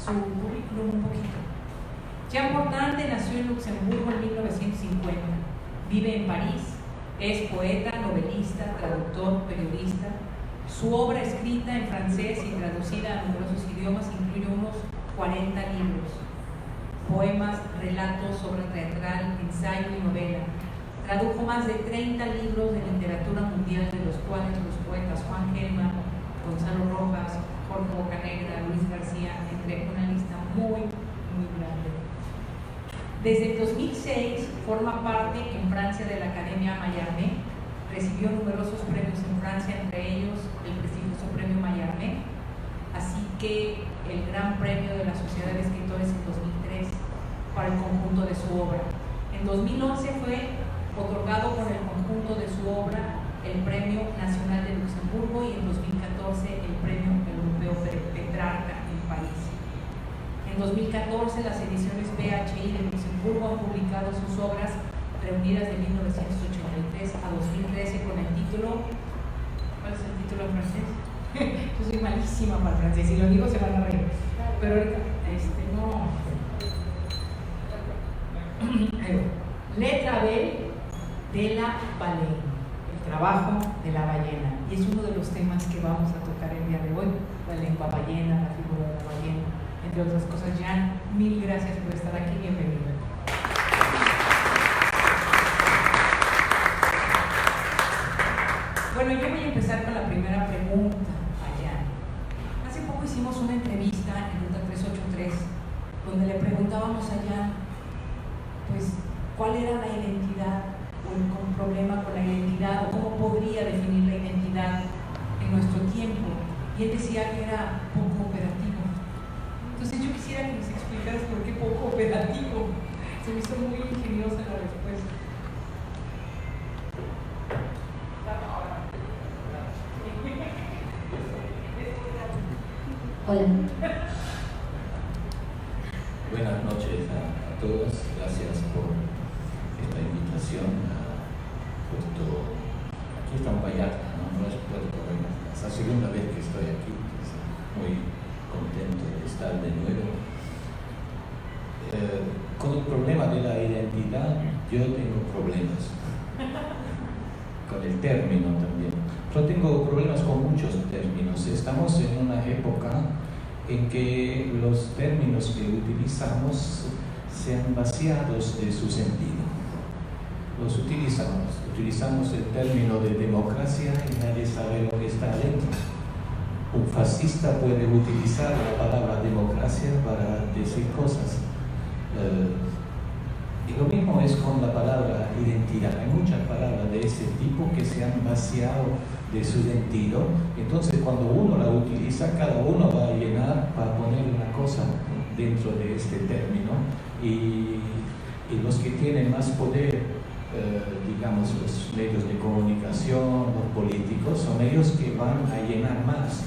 su currículum un poquito. Jean Mordante nació en Luxemburgo en 1950, vive en París, es poeta, novelista, traductor, periodista. Su obra escrita en francés y traducida a numerosos idiomas incluye unos 40 libros, poemas, relatos, obra teatral, ensayo y novela. Tradujo más de 30 libros de literatura mundial, de los cuales los poetas Juan Gelman, Gonzalo Rojas, Jorge Bocanegra, Luis García, entre una lista muy, muy grande. Desde el 2006 forma parte en Francia de la Academia Mallarmé, recibió numerosos premios en Francia, entre ellos el prestigioso premio Mallarmé, así que el Gran Premio de la Sociedad de Escritores en 2003 para el conjunto de su obra. En 2011 fue otorgado por el conjunto de su obra el Premio Nacional de Luxemburgo y en 2014 el Premio Europeo Petrarca en París. En 2014 las ediciones BHI de Luxemburgo han publicado sus obras reunidas de 1983 a 2013 con el título, ¿cuál es el título en francés? Yo soy malísima para el francés, si lo digo se van a reír, pero ahorita, no. Le Travail de la Baleine, el trabajo de la ballena, y es uno de los temas que vamos a tocar el día de hoy, la lengua ballena, la figura de la ballena, entre otras cosas. Jean, mil gracias por estar aquí, bienvenido. Bueno, yo voy a empezar con la primera pregunta a Jean. Hace poco hicimos una entrevista en Ruta 383 donde le preguntábamos a Jean, pues, cuál era la identidad o el problema con la identidad o cómo podría definir la identidad en nuestro tiempo, y él decía que era poco operativo. Entonces yo quisiera que nos explicaras por qué poco operativo. Se me hizo muy ingeniosa la respuesta. Hola. Buenas noches a todos, gracias por esta invitación a Puerto. Aquí está en Vallarta, no es Puerto Reina. Es la segunda vez que estoy aquí, muy contento de estar de nuevo. Con el problema de la identidad, yo tengo problemas. Con el término también. Pero tengo problemas con muchos términos. Estamos en una época en que los términos que utilizamos se han vaciado de su sentido. Los utilizamos el término de democracia y nadie sabe lo que está adentro. Un fascista puede utilizar la palabra democracia para decir cosas. Y lo mismo es con la palabra identidad. Hay muchas palabras de ese tipo que se han vaciado de su sentido. Entonces, cuando uno la utiliza, cada uno va a llenar, va a poner una cosa dentro de este término. Y los que tienen más poder, digamos, los medios de comunicación, los políticos, son ellos que van a llenar más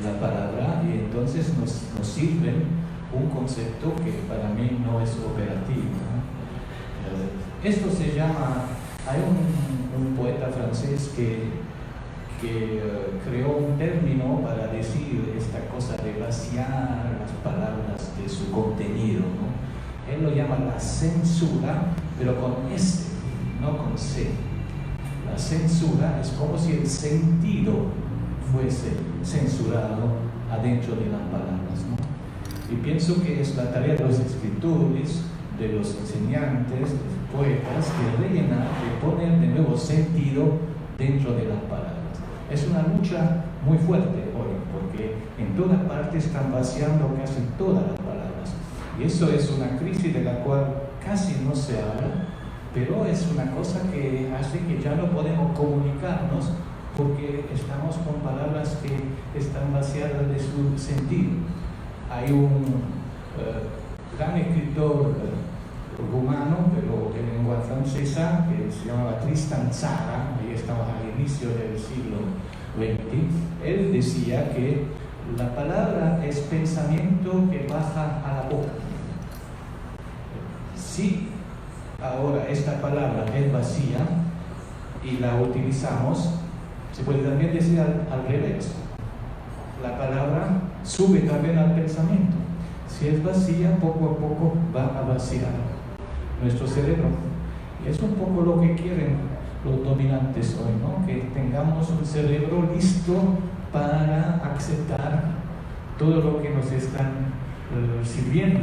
la palabra y entonces nos sirven un concepto que para mí no es operativo. Esto se llama, hay un poeta francés que creó un término para decir esta cosa de vaciar las palabras de su contenido, ¿no? Él lo llama la censura, pero con S, no con C. La censura es como si el sentido fuese censurado adentro de las palabras, ¿no? Y pienso que es la tarea de los escritores, de los enseñantes, de los poetas, de rellenar, de poner de nuevo sentido dentro de las palabras. Es una lucha muy fuerte hoy, porque en todas partes están vaciando casi todas las palabras. Y eso es una crisis de la cual casi no se habla, pero es una cosa que hace que ya no podemos comunicarnos porque estamos con palabras que están vaciadas de su sentido. Hay un gran escritor rumano, pero de lengua francesa, que se llamaba Tristan Tzara, ahí estamos al inicio del siglo XX. Él decía que la palabra es pensamiento que baja a la boca. Si ahora esta palabra es vacía y la utilizamos, se puede también decir al revés. La palabra sube también al pensamiento. Si es vacía, poco a poco va a vaciar nuestro cerebro. Y es un poco lo que quieren los dominantes hoy, ¿no? Que tengamos un cerebro listo para aceptar todo lo que nos están sirviendo,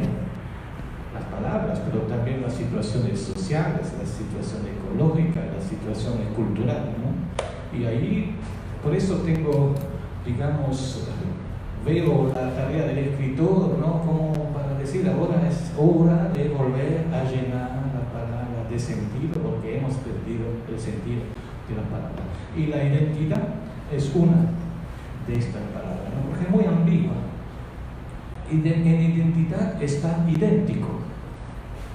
las palabras, pero también las situaciones sociales, la situación ecológica, las situaciones culturales, ¿no? Y ahí, por eso tengo, digamos, veo la tarea del escritor, ¿no? Como para decir, ahora es hora de volver a llenar la palabra de sentido, porque hemos perdido el sentido de la palabra. Y la identidad es una de estas palabras, ¿no? Porque es muy ambigua. En identidad está idéntico.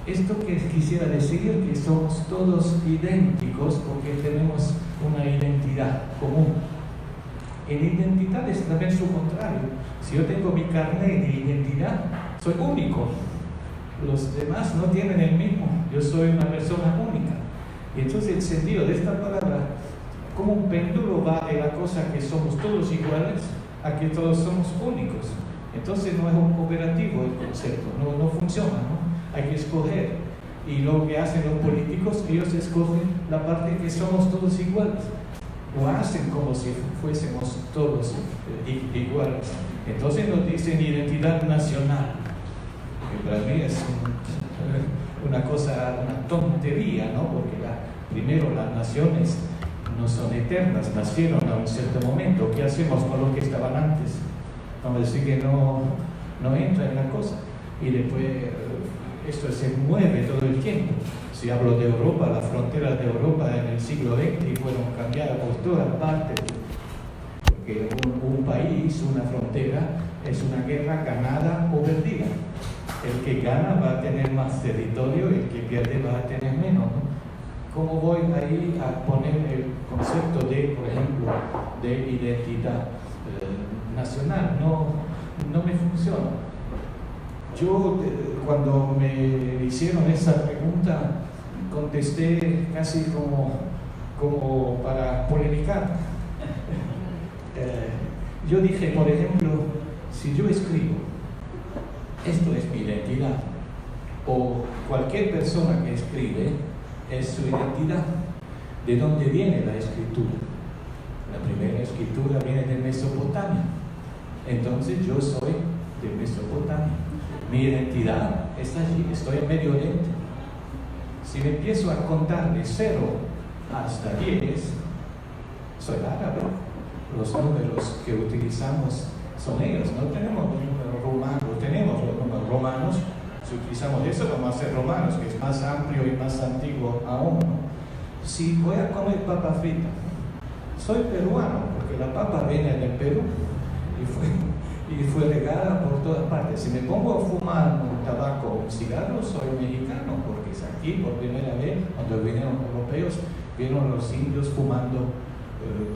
Esto que quisiera decir que somos todos idénticos porque tenemos una identidad común. En identidad es también su contrario. Si yo tengo mi carnet de identidad, soy único. Los demás no tienen el mismo. Yo soy una persona única. Y entonces el sentido de esta palabra, como un péndulo, va de la cosa que somos todos iguales a que todos somos únicos. Entonces no es un cooperativo el concepto, no funciona, ¿no? Hay que escoger. Y lo que hacen los políticos, ellos escogen la parte que somos todos iguales. O hacen como si fuésemos todos iguales. Entonces nos dicen identidad nacional, que para mí es una cosa, una tontería, ¿no? Porque primero las naciones no son eternas, nacieron a un cierto momento. ¿Qué hacemos con los que estaban antes? Vamos a decir que no entra en la cosa. Y después esto se mueve todo el tiempo. Si hablo de Europa, las fronteras de Europa en el siglo XX fueron cambiadas por todas partes. Porque un país, una frontera, es una guerra ganada o perdida. El que gana va a tener más territorio, el que pierde va a tener menos, ¿no? ¿Cómo voy ahí a poner el concepto de, por ejemplo, de identidad nacional? No me funciona. Yo, cuando me hicieron esa pregunta, contesté casi como para polemicar. Yo dije, por ejemplo, si yo escribo, esto es mi identidad, o cualquier persona que escribe, es su identidad. ¿De dónde viene la escritura? La primera escritura viene de Mesopotamia. Entonces yo soy de Mesopotamia. Mi identidad está allí, estoy en Medio Oriente. Si me empiezo a contar de 0 hasta 10, soy árabe. Los números que utilizamos son ellos, no tenemos los números romanos, tenemos los números romanos. Si utilizamos eso, vamos a ser romanos, que es más amplio y más antiguo aún, ¿no? Si voy a comer papa frita, soy peruano, porque la papa viene del Perú y fue regada por todas partes. Si me pongo a fumar un tabaco o un cigarro, soy mexicano, porque es aquí por primera vez, cuando vinieron los europeos, vieron los indios fumando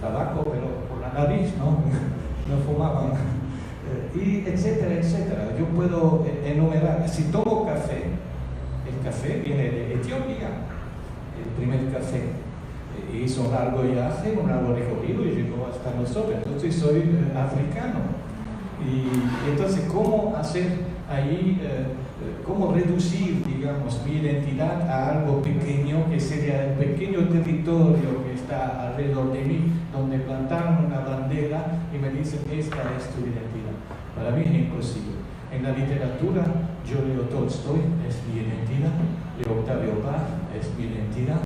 tabaco, pero por la nariz, ¿no? No fumaban. Y etcétera, etcétera. Yo puedo enumerar. Si tomo café, el café viene de Etiopía, el primer café. Hizo un largo viaje, un largo recorrido y llegó hasta nosotros. Entonces soy africano. Y entonces, ¿cómo hacer ahí, cómo reducir, digamos, mi identidad a algo pequeño, que sería el pequeño territorio que está alrededor de mí, donde plantaron una bandera y me dicen, esta es tu identidad? Para mí es imposible. En la literatura, yo leo Tolstoy, es mi identidad, leo Octavio Paz, es mi identidad,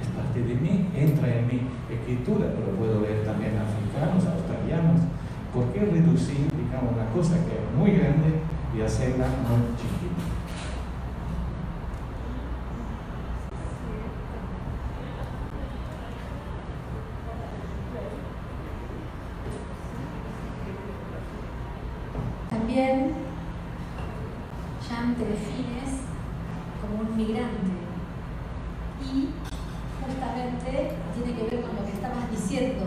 es parte de mí, entra en mi escritura, pero puedo leer también africanos, australianos. ¿Por qué reducir, digamos, una cosa que es muy grande y hacerla muy chiquita? También Jan te defines como un migrante y justamente tiene que ver con lo que estabas diciendo.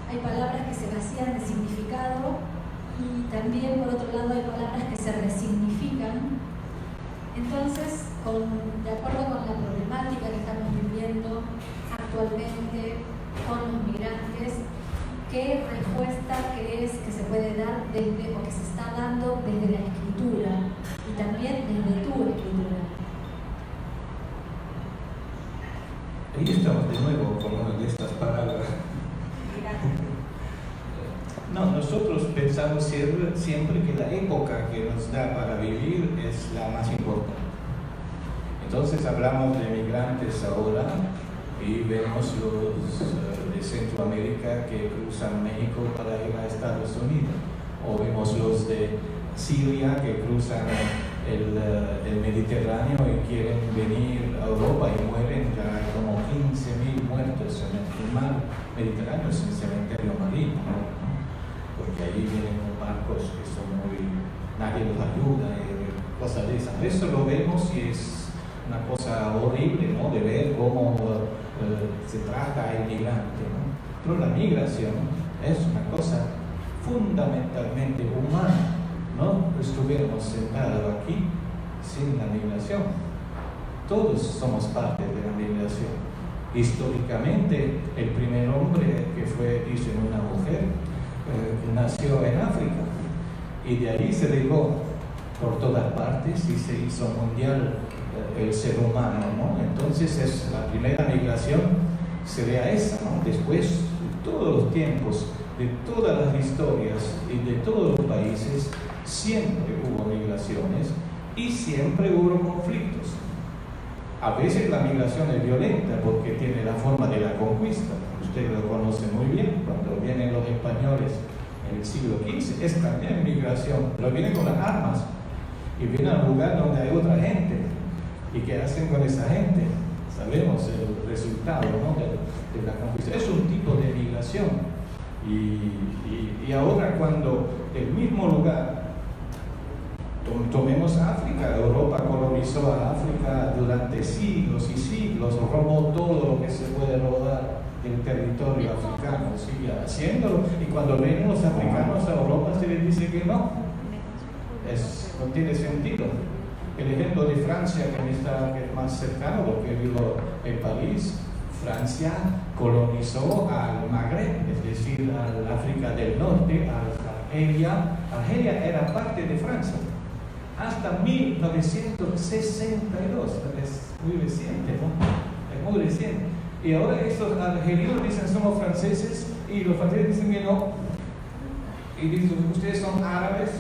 Hay palabras que se vacían de significado y también por otro lado hay palabras que se resignifican. Entonces, de acuerdo con la problemática que estamos viviendo actualmente con los migrantes, ¿qué respuesta crees que se puede dar desde, o que se está dando desde la escritura? y también desde tu escritura. Ahí estamos de nuevo con una de estas palabras. No, nosotros pensamos siempre que la época que nos da para vivir es la más importante. Entonces hablamos de migrantes ahora y vemos los de Centroamérica que cruzan México para ir a Estados Unidos, o vemos los de Siria que cruzan el Mediterráneo y quieren venir a Europa y mueren. Ya hay como 15.000 muertos en el mar Mediterráneo, es un cementerio marino, ¿no? Porque ahí vienen barcos que son nadie los ayuda y cosas de esas. Eso lo vemos y es una cosa horrible, ¿no? De ver cómo se trata al migrante, ¿no? Pero la migración es una cosa fundamentalmente humana. No estuviéramos sentados aquí sin la migración. Todos somos parte de la migración. Históricamente, el primer hombre que fue, dicen, una mujer, nació en África y de ahí se regó por todas partes y se hizo mundial el ser humano, ¿no? Entonces la primera migración sería esa, ¿no? Después, de todos los tiempos, de todas las historias y de todos los países, siempre hubo migraciones y siempre hubo conflictos. A veces la migración es violenta porque tiene la forma de la conquista. Usted lo conoce muy bien, cuando vienen los españoles en el siglo XV, es también migración, pero vienen con las armas y vienen a un lugar donde hay otra gente. ¿Y qué hacen con esa gente? Sabemos el resultado, ¿no? de la conquista. Es un tipo de migración. Y ahora cuando el mismo lugar, tomemos África, Europa colonizó a África durante siglos y siglos, robó todo lo que se puede robar del territorio africano, sigue haciéndolo, y cuando vienen los africanos a Europa se les dice que no tiene sentido. El ejemplo de Francia, que es más cercano, lo que vivo en París, Francia colonizó al Magreb, es decir, al África del Norte, a Argelia. Argelia era parte de Francia hasta 1962, es muy reciente, ¿no? Es muy reciente. Y ahora estos argelinos dicen somos franceses y los franceses dicen que no. Y dicen ustedes son árabes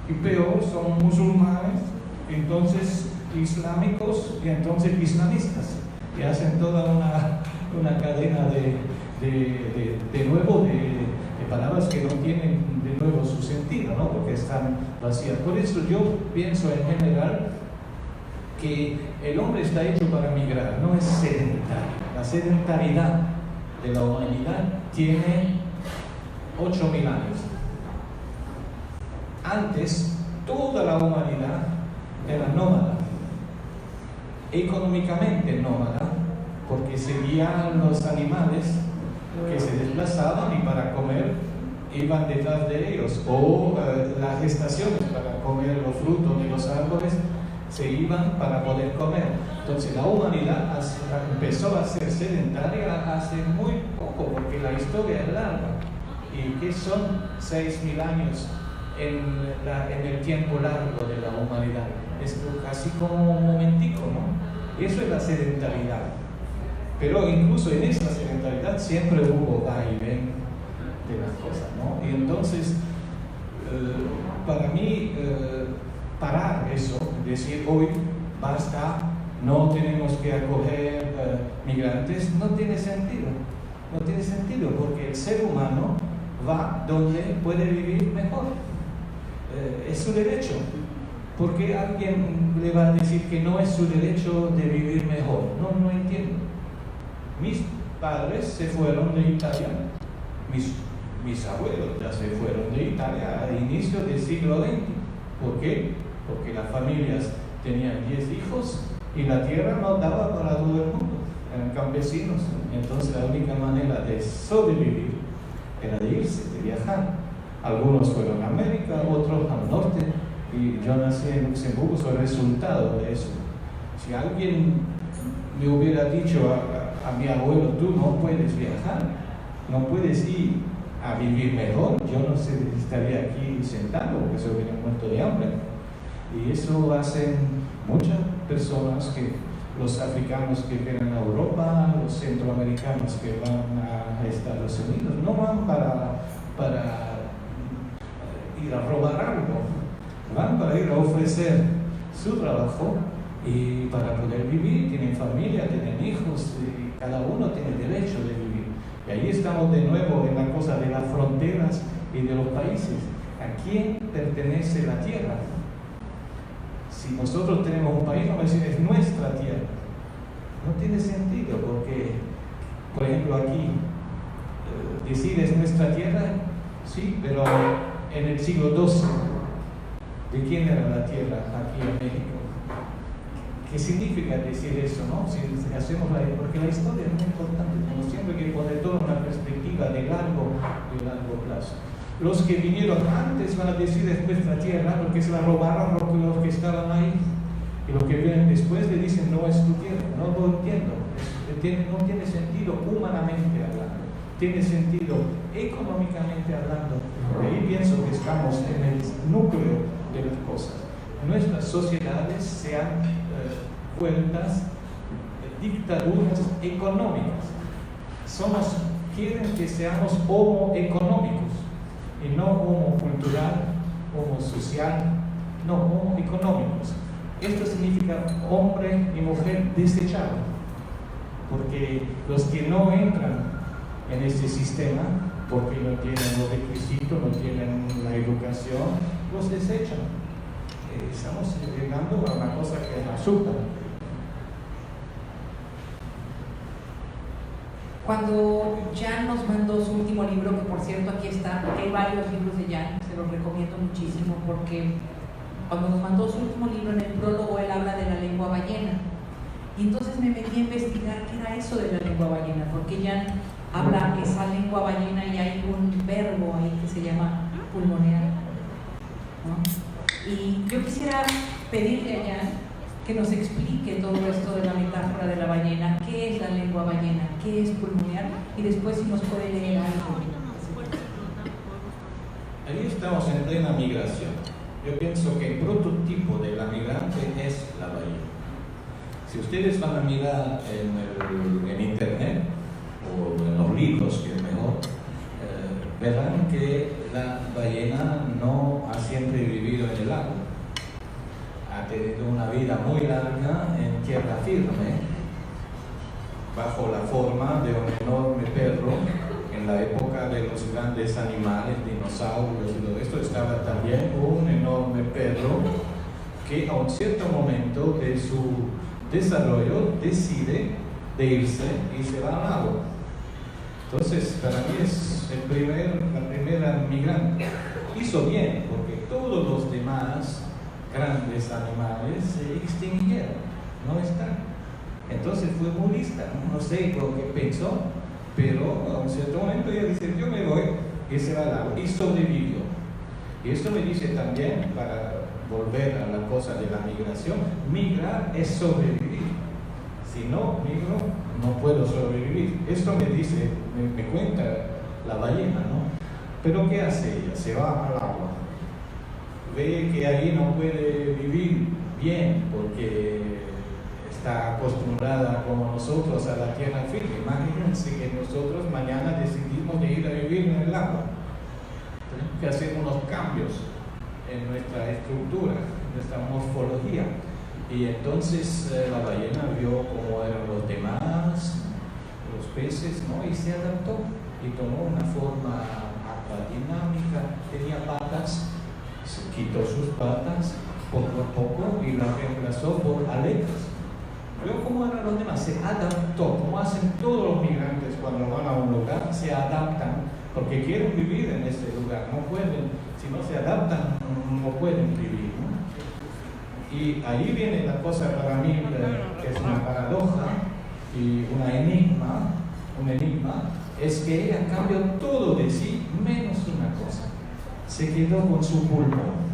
y peor, son musulmanes, entonces islámicos y entonces islamistas. Y hacen toda una cadena de nuevo de palabras que no tienen de nuevo su sentido, ¿no? Porque están vacías. Por eso yo pienso en general que el hombre está hecho para migrar, no es sedentario. La sedentariedad de la humanidad tiene 8.000 años. Antes, toda la humanidad era nómada, económicamente nómada, porque seguían los animales que se desplazaban y para comer iban detrás de ellos, o las estaciones para comer los frutos de los árboles se iban para poder comer. Entonces la humanidad empezó a ser sedentaria hace muy poco, porque la historia es larga. ¿Y qué son 6.000 años en el tiempo largo de la humanidad? Es casi como un momentico, ¿no? Eso es la sedentariedad. Pero incluso en esa sedentariedad siempre hubo va y ven de las cosas, ¿no? Y entonces, para mí, parar eso, decir hoy basta, no tenemos que acoger migrantes, no tiene sentido. No tiene sentido porque el ser humano va donde puede vivir mejor. Es su derecho. ¿Por qué alguien le va a decir que no es su derecho de vivir mejor? No entiendo. Mis padres se fueron de Italia, mis abuelos ya se fueron de Italia al inicio del siglo XX. ¿Por qué? Porque las familias tenían 10 hijos y la tierra no daba para todo el mundo, eran campesinos. Entonces la única manera de sobrevivir era de irse, de viajar. Algunos fueron a América, otros al norte, y yo nací en Luxemburgo, soy resultado de eso. Si alguien me hubiera dicho a mi abuelo, tú no puedes viajar, no puedes ir a vivir mejor, yo no sé, estaría aquí sentado porque se hubiera muerto de hambre. Y eso hacen muchas personas, los africanos que vienen a Europa, los centroamericanos que van a Estados Unidos, no van para ir a robar algo, van para ir a ofrecer su trabajo y para poder vivir. Tienen familia, tienen hijos, y cada uno tiene derecho de vivir. Y ahí estamos de nuevo en la cosa de las fronteras y de los países. ¿A quién pertenece la tierra? Si nosotros tenemos un país, vamos a decir, es nuestra tierra. No tiene sentido, porque, por ejemplo, aquí, decir es nuestra tierra, sí, pero en el siglo XII, ¿de quién era la tierra aquí en México? ¿Qué significa decir eso, no? Si hacemos porque la historia es muy importante, como siempre hay que poner toda una perspectiva de largo plazo. Los que vinieron antes van a decir es nuestra tierra porque se la robaron los que estaban ahí. Y los que vienen después le dicen no es tu tierra. No lo entiendo. No tiene sentido humanamente hablando. Tiene sentido económicamente hablando. Y ahí pienso que estamos en el núcleo de las cosas. Nuestras sociedades se han vueltas dictaduras económicas. Quieren que seamos homo económicos y no homo cultural, homo social, no homo económicos. Esto significa hombre y mujer desechado, porque los que no entran en este sistema, porque no tienen los requisitos, no tienen la educación, los desechan. Estamos llegando a una cosa que es azúcar. Cuando Jan nos mandó su último libro, que por cierto aquí está, porque hay varios libros de Jan, se los recomiendo muchísimo, porque cuando nos mandó su último libro, en el prólogo él habla de la lengua ballena. Y entonces me metí a investigar qué era eso de la lengua ballena, porque Jan habla esa lengua ballena y hay un verbo ahí que se llama pulmonear, ¿no? Y yo quisiera pedirle a Jan que nos explique todo esto de la metáfora de la ballena, qué es la lengua ballena, qué es pulmonear, y después si nos puede leer algo. Ahí estamos en plena migración. Yo pienso que el prototipo de la migrante es la ballena. Si ustedes van a mirar en internet o en los libros, que es mejor, verán que la ballena no ha siempre vivido en el agua. Ha tenido una vida muy larga en tierra firme, bajo la forma de un enorme perro. En la época de los grandes animales, dinosaurios y todo esto, estaba también un enorme perro que a un cierto momento de su desarrollo decide de irse y se va al agua. Entonces, para mí es la primera migrante. Hizo bien, porque todos los demás grandes animales se extinguieron, no están. Entonces fue muy lista, no sé lo que pensó, pero a un cierto momento ella dice, yo me voy, y se va al agua, y sobrevivió. Y esto me dice también, para volver a la cosa de la migración, migrar es sobrevivir. Si no migro, no puedo sobrevivir. Esto me dice, me cuenta la ballena, ¿no? Pero ¿qué hace ella? Se va al agua. Ve que ahí no puede vivir bien porque está acostumbrada como nosotros a la tierra firme. Imagínense que nosotros mañana decidimos de ir a vivir en el agua. Tenemos que hacer unos cambios en nuestra estructura, en nuestra morfología. Y entonces la ballena vio cómo eran los demás, los peces, ¿no? Y se adaptó y tomó una forma dinámica, tenía patas. Se quitó sus patas poco a poco y la reemplazó por aletas. Veo cómo eran los demás, se adaptó, como hacen todos los migrantes cuando van a un lugar, se adaptan porque quieren vivir en ese lugar, no pueden, si no se adaptan, no pueden vivir, ¿no? Y ahí viene la cosa para mí, que es una paradoja y un enigma, es que ella cambió todo de sí menos una cosa. Se quedó con su pulmón.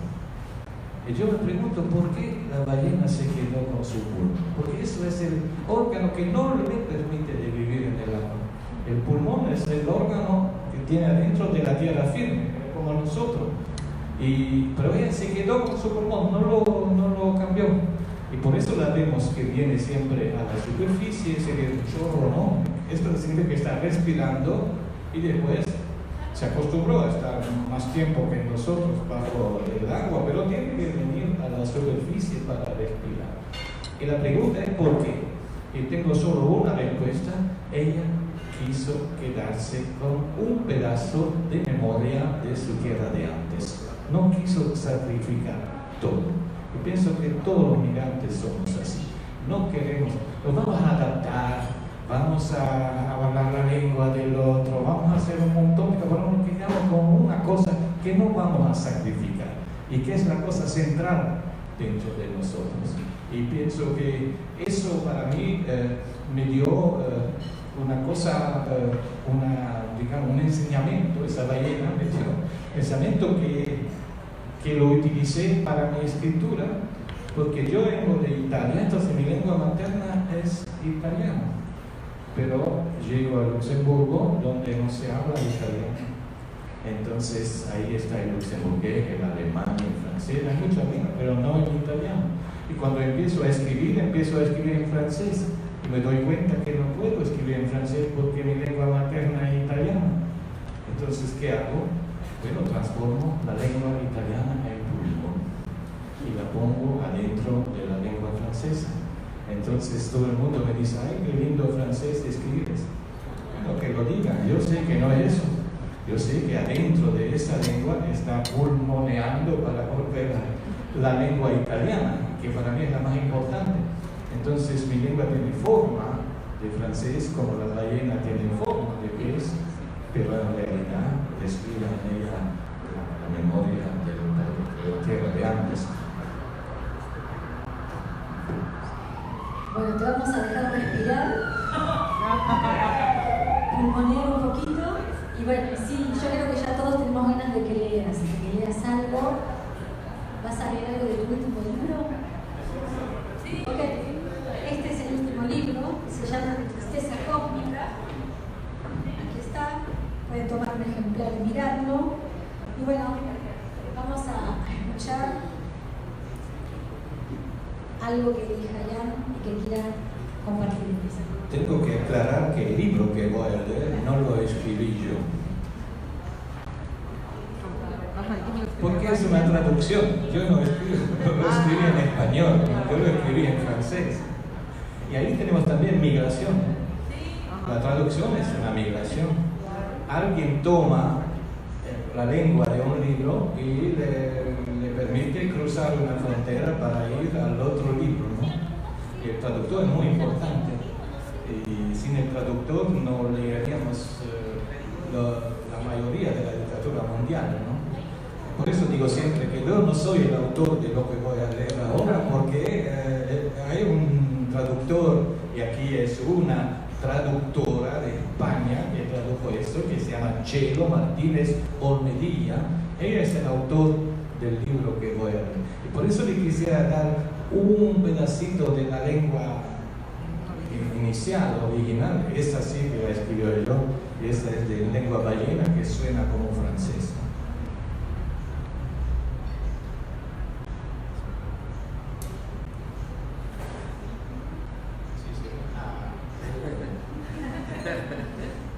Y yo me pregunto por qué la ballena se quedó con su pulmón. Porque eso es el órgano que no le permite de vivir en el agua. El pulmón es el órgano que tiene adentro de la tierra firme, como nosotros. Pero ella se quedó con su pulmón, no lo cambió. Y por eso la vemos que viene siempre a la superficie, se ve un chorro, ¿no? Esto significa que está respirando y después se acostumbró a estar más tiempo que nosotros bajo el agua, pero tiene que venir a la superficie para respirar. Y la pregunta es ¿por qué? Y tengo solo una respuesta. Ella quiso quedarse con un pedazo de memoria de su tierra de antes. No quiso sacrificar todo. Y pienso que todos los migrantes somos así. No queremos, nos vamos a adaptar, vamos a hablar la lengua del otro, vamos a hacer un montón de cosas, nos quedamos con una cosa que no vamos a sacrificar y que es la cosa central dentro de nosotros. Y pienso que eso para mí me dio una cosa, un enseñamiento, esa ballena me dio un enseñamiento que lo utilicé para mi escritura, porque yo vengo de Italia, entonces mi lengua materna es italiano, pero llego a Luxemburgo donde no se habla italiano. Entonces ahí está el luxemburgués, el alemán, el francés, hay mucha lengua, pero no el italiano. Y cuando empiezo a escribir en francés y me doy cuenta que no puedo escribir en francés porque mi lengua materna es italiana. Entonces, ¿qué hago? Bueno, transformo la lengua italiana en pulmón y la pongo adentro de la lengua francesa. Entonces todo el mundo me dice, ay, qué lindo francés escribes. Bueno, que lo digan, yo sé que no es eso. Yo sé que adentro de esa lengua está pulmoneando para volver la lengua italiana, que para mí es la más importante. Entonces mi lengua tiene forma de francés como la ballena tiene forma de pez, pero en realidad respira en ella la memoria de la tierra de antes. Bueno, te vamos a dejar respirar, pulmonear un poquito. Y bueno, sí, yo creo que ya todos tenemos ganas de que leas algo. ¿Vas a leer algo de tu último libro? Sí. Ok, este es el último libro, se llama Tristeza Cósmica. Aquí está, pueden tomar un ejemplar y mirarlo. Y bueno, vamos a escuchar algo que diga Jan y que quiera compartir. Tengo que aclarar que el libro que voy a leer no lo escribí yo. Porque es una traducción. Yo no lo escribí en español, yo lo escribí en francés. Y ahí tenemos también migración. La traducción es una migración. Alguien toma la lengua de un libro y le permite cruzar una frontera para ir al otro libro, ¿no? Y el traductor es muy importante. Y sin el traductor no leeríamos la mayoría de la literatura mundial, ¿no? Por eso digo siempre que yo no soy el autor de lo que voy a leer ahora, porque hay un traductor, y aquí es una traductora de España que tradujo esto, que se llama Chelo Martínez Olmedilla. Ella es el autor del libro que voy a leer. Y por eso le quisiera dar un pedacito de la lengua inicial, original. Esta sí que la escribió yo, y esta es de lengua ballena, que suena como francés.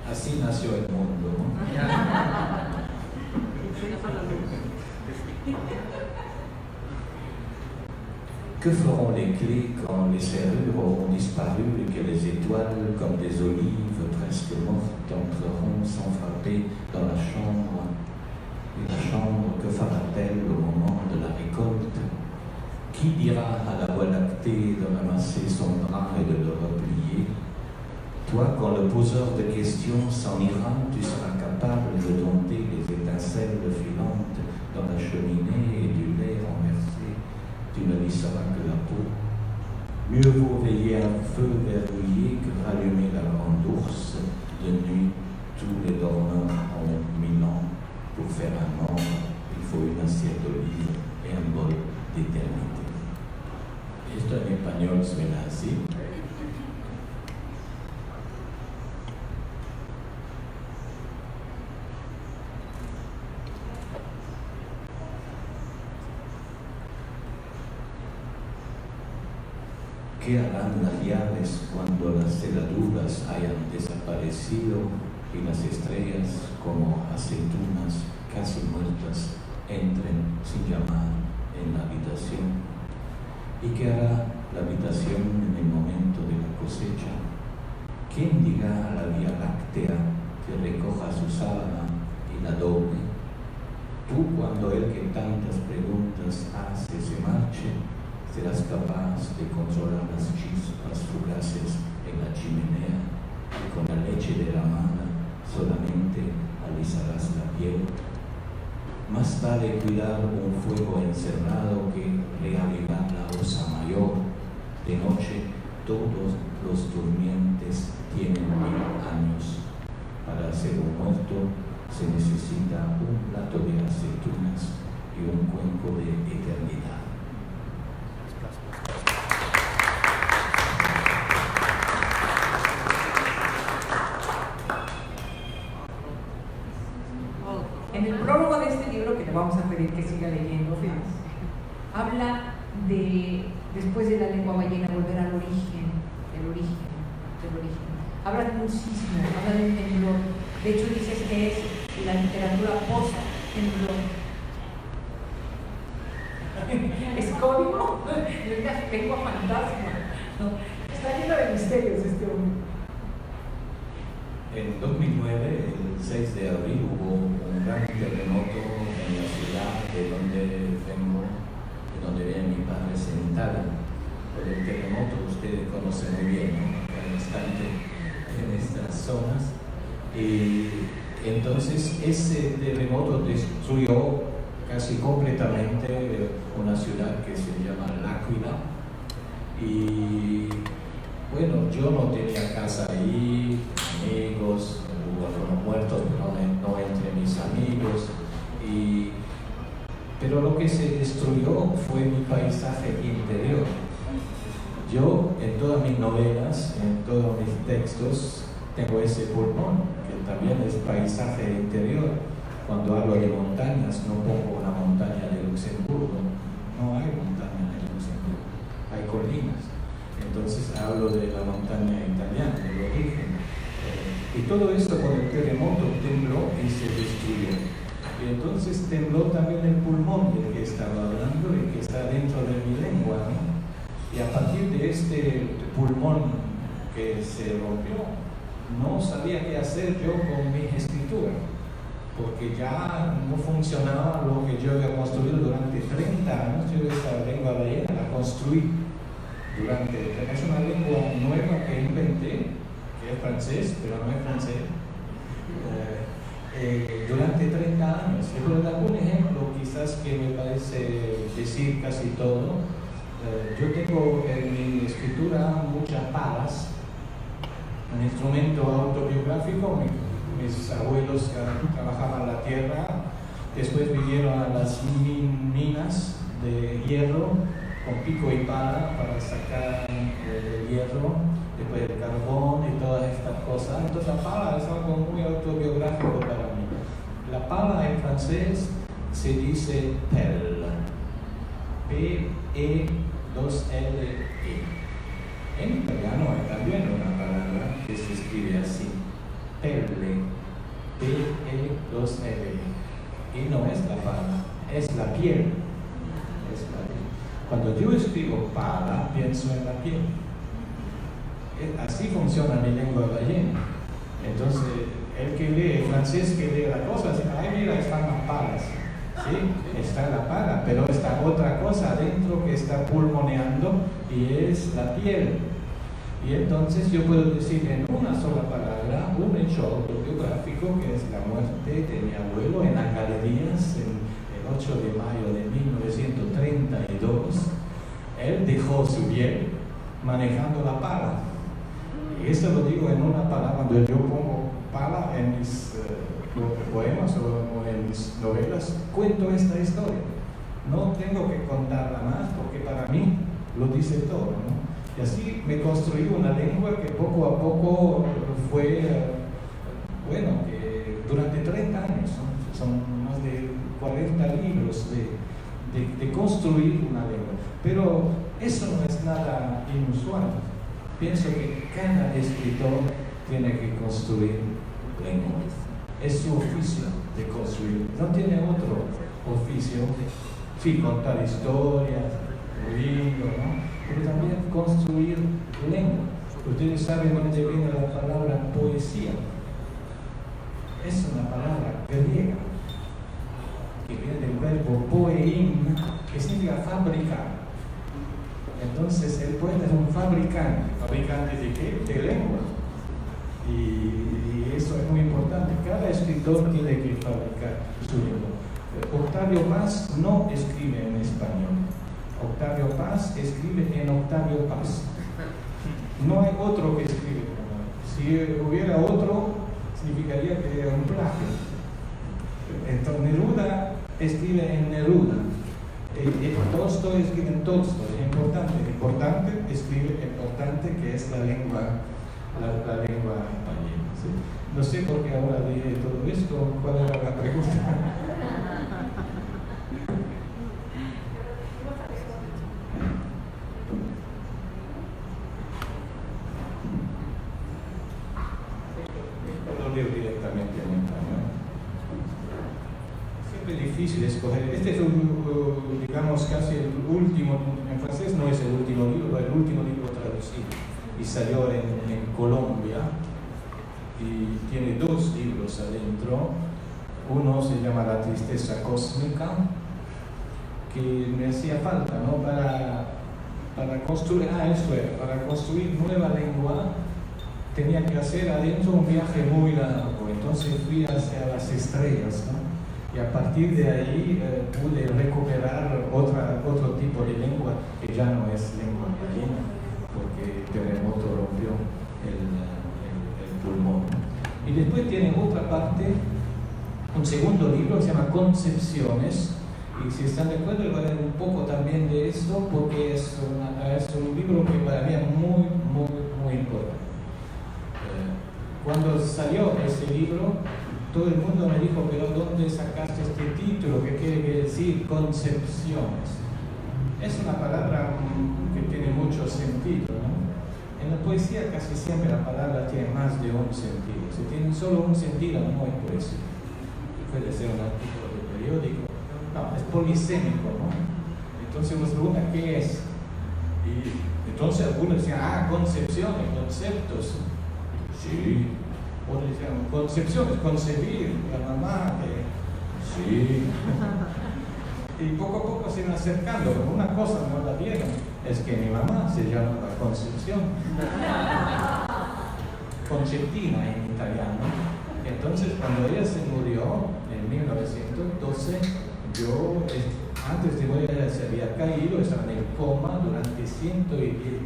Así nació el mundo, ¿no? Que feront les clés quand les serrures auront disparu et que les étoiles, comme des olives presque mortes, entreront sans frapper dans la chambre? Et la chambre, que fera-t-elle au moment de la récolte? Qui dira à la voie lactée de ramasser son drap et de le replier? Toi, quand le poseur de questions s'en ira, tu seras capable de dompter les étincelles filantes dans la cheminée et du lait renversé. Tu ne lui seras que la peau. Mieux vaut veiller un feu verrouillé que rallumer la grande ours. De nuit, tous les dormeurs ont 1000 ans. Pour faire un membre, il faut une assiette d'olive et un bol d'éternité. Esto en español suena así. ¿Qué harán las llaves cuando las cerraduras hayan desaparecido y las estrellas, como aceitunas casi muertas, entren sin llamar en la habitación? ¿Y qué hará la habitación en el momento de la cosecha? ¿Quién dirá a la Vía Láctea que recoja su sábana y la doble? Tú, cuando el que tantas preguntas hace se marche, serás capaz de controlar las chispas fugaces en la chimenea, y con la leche derramada solamente alisarás la piel. Más vale cuidar un fuego encerrado que reavivar la osa mayor. De noche todos los durmientes tienen 1000 años. Para ser un muerto se necesita un plato de aceitunas y un cuenco de eternidad. En el prólogo de este libro, que le vamos a pedir que siga leyendo, habla de, después de la lengua ballena, volver al origen, del origen. Habla de un sismo, habla de un temblor. De hecho, dices que es la literatura post-temblor. ¿Es código? Es una lengua fantasma. No, está lleno de misterios este hombre. En 2009, el 6 de abril, hubo un gran terremoto en la ciudad de donde vengo, de donde viene mi padre, en Italia. Por el terremoto ustedes conocen muy bien, ¿no? Hay bastante en estas zonas. Y entonces ese terremoto destruyó casi completamente una ciudad que se llama L'Aquila. Y bueno, yo no tenía casa ahí, amigos, hubo algunos muertos, pero no entre mis amigos. Pero lo que se destruyó fue mi paisaje interior. Yo, en todas mis novelas, en todos mis textos, tengo ese pulmón, que también es paisaje interior. Cuando hablo de montañas, no pongo la montaña de Luxemburgo. No hay montaña de Luxemburgo, hay colinas. Entonces hablo de la montaña italiana, del origen. Y todo esto con el terremoto tembló y se destruyó. Y entonces tembló también el pulmón del que estaba hablando y que está dentro de mi lengua, ¿no? Y a partir de este pulmón que se rompió, no sabía qué hacer yo con mi escritura, porque ya no funcionaba lo que yo había construido durante 30 años. Yo esta lengua ballena la construí es una lengua nueva que inventé, que es francés, pero no es francés, durante 30 años. Y por algún ejemplo, quizás que me parece decir casi todo, yo tengo en mi escritura muchas palas, un instrumento autobiográfico. Mis abuelos trabajaban la tierra, después vinieron a las minas de hierro con pico y pala para sacar el hierro, después el carbón y todas estas cosas. Entonces la pala es algo muy autobiográfico para mí. La pala en francés se dice pelle, P-E-2-L-E. En italiano hay también una palabra que se escribe así, pelle, P-E-2-L-E. Y no es la pala, es la piel. Cuando yo escribo pala, pienso en la piel. Así funciona mi lengua ballena. Entonces, el que lee francés, que lee la cosa, dice, ay, mira, están las palas. Sí, está la pala, pero está otra cosa adentro que está pulmoneando y es la piel. Y entonces yo puedo decir en una sola palabra un hecho autobiográfico, que es la muerte de mi abuelo en las galerías el 8 de mayo de 1932. Él dejó su piel manejando la pala. Y eso lo digo en una palabra. Cuando yo pongo pala en mis poemas o en mis novelas, cuento esta historia. No tengo que contarla más porque para mí lo dice todo, ¿no? Y así me construí una lengua que poco a poco fue, que durante 30 años, ¿no? Son más de 40 libros de construir una lengua. Pero eso no es nada inusual. Pienso que cada escritor tiene que construir lengua. Es su oficio de construir. No tiene otro oficio. Sí, contar historias, lindo, ¿no? Pero también construir lengua. Ustedes saben dónde viene la palabra poesía. Es una palabra griega que viene del verbo poein, que significa fabricar. Entonces el poeta es un fabricante. ¿Fabricante de qué? De lengua. Y eso es muy importante. Cada escritor tiene que fabricar su lengua. Octavio Paz no escribe en español. Octavio Paz escribe en Octavio Paz. No hay otro que escribe como él. Si hubiera otro, significaría que era un plagio. Entonces Neruda escribe en Neruda. Tolstoy escribe en Tolstoy. Es importante escribe importante, que es la lengua española. ¿Sí? No sé por qué ahora dije todo esto. ¿Cuál era la pregunta? Directamente en español. Siempre es difícil escoger. Este es digamos, casi el último, en francés no es el último libro, el último libro traducido. Y salió en Colombia. Y tiene 2 libros adentro. Uno se llama La tristeza cósmica, que me hacía falta, ¿no? Para construir, para construir nueva lengua. Tenía que hacer adentro un viaje muy largo, entonces fui hacia las estrellas, ¿no? Y a partir de ahí pude recuperar otro tipo de lengua que ya no es lengua marina, porque el terremoto rompió el pulmón. Y después tiene otra parte, un segundo libro que se llama Concepciones, y si están de acuerdo, voy a hablar un poco también de esto, porque es un libro que para mí es muy importante. Cuando salió ese libro, todo el mundo me dijo, pero ¿dónde sacaste este título? ¿Qué quiere decir concepciones? Es una palabra que tiene mucho sentido, ¿no? En la poesía casi siempre la palabra tiene más de un sentido. Si tiene solo un sentido, no es poesía. Puede ser un artículo de periódico. No, es polisémico, ¿no? Entonces nos pregunta, ¿qué es? Y entonces algunos decían, concepciones, conceptos. Sí, otros decían, concepciones, concebir, la mamá, sí. Y poco a poco se iban acercando, pero una cosa no la vieron, es que mi mamá se llama Concepción. Conceptina en italiano. Entonces, cuando ella se murió en 1912, yo, antes de morir, ella se había caído, estaba en el coma durante 110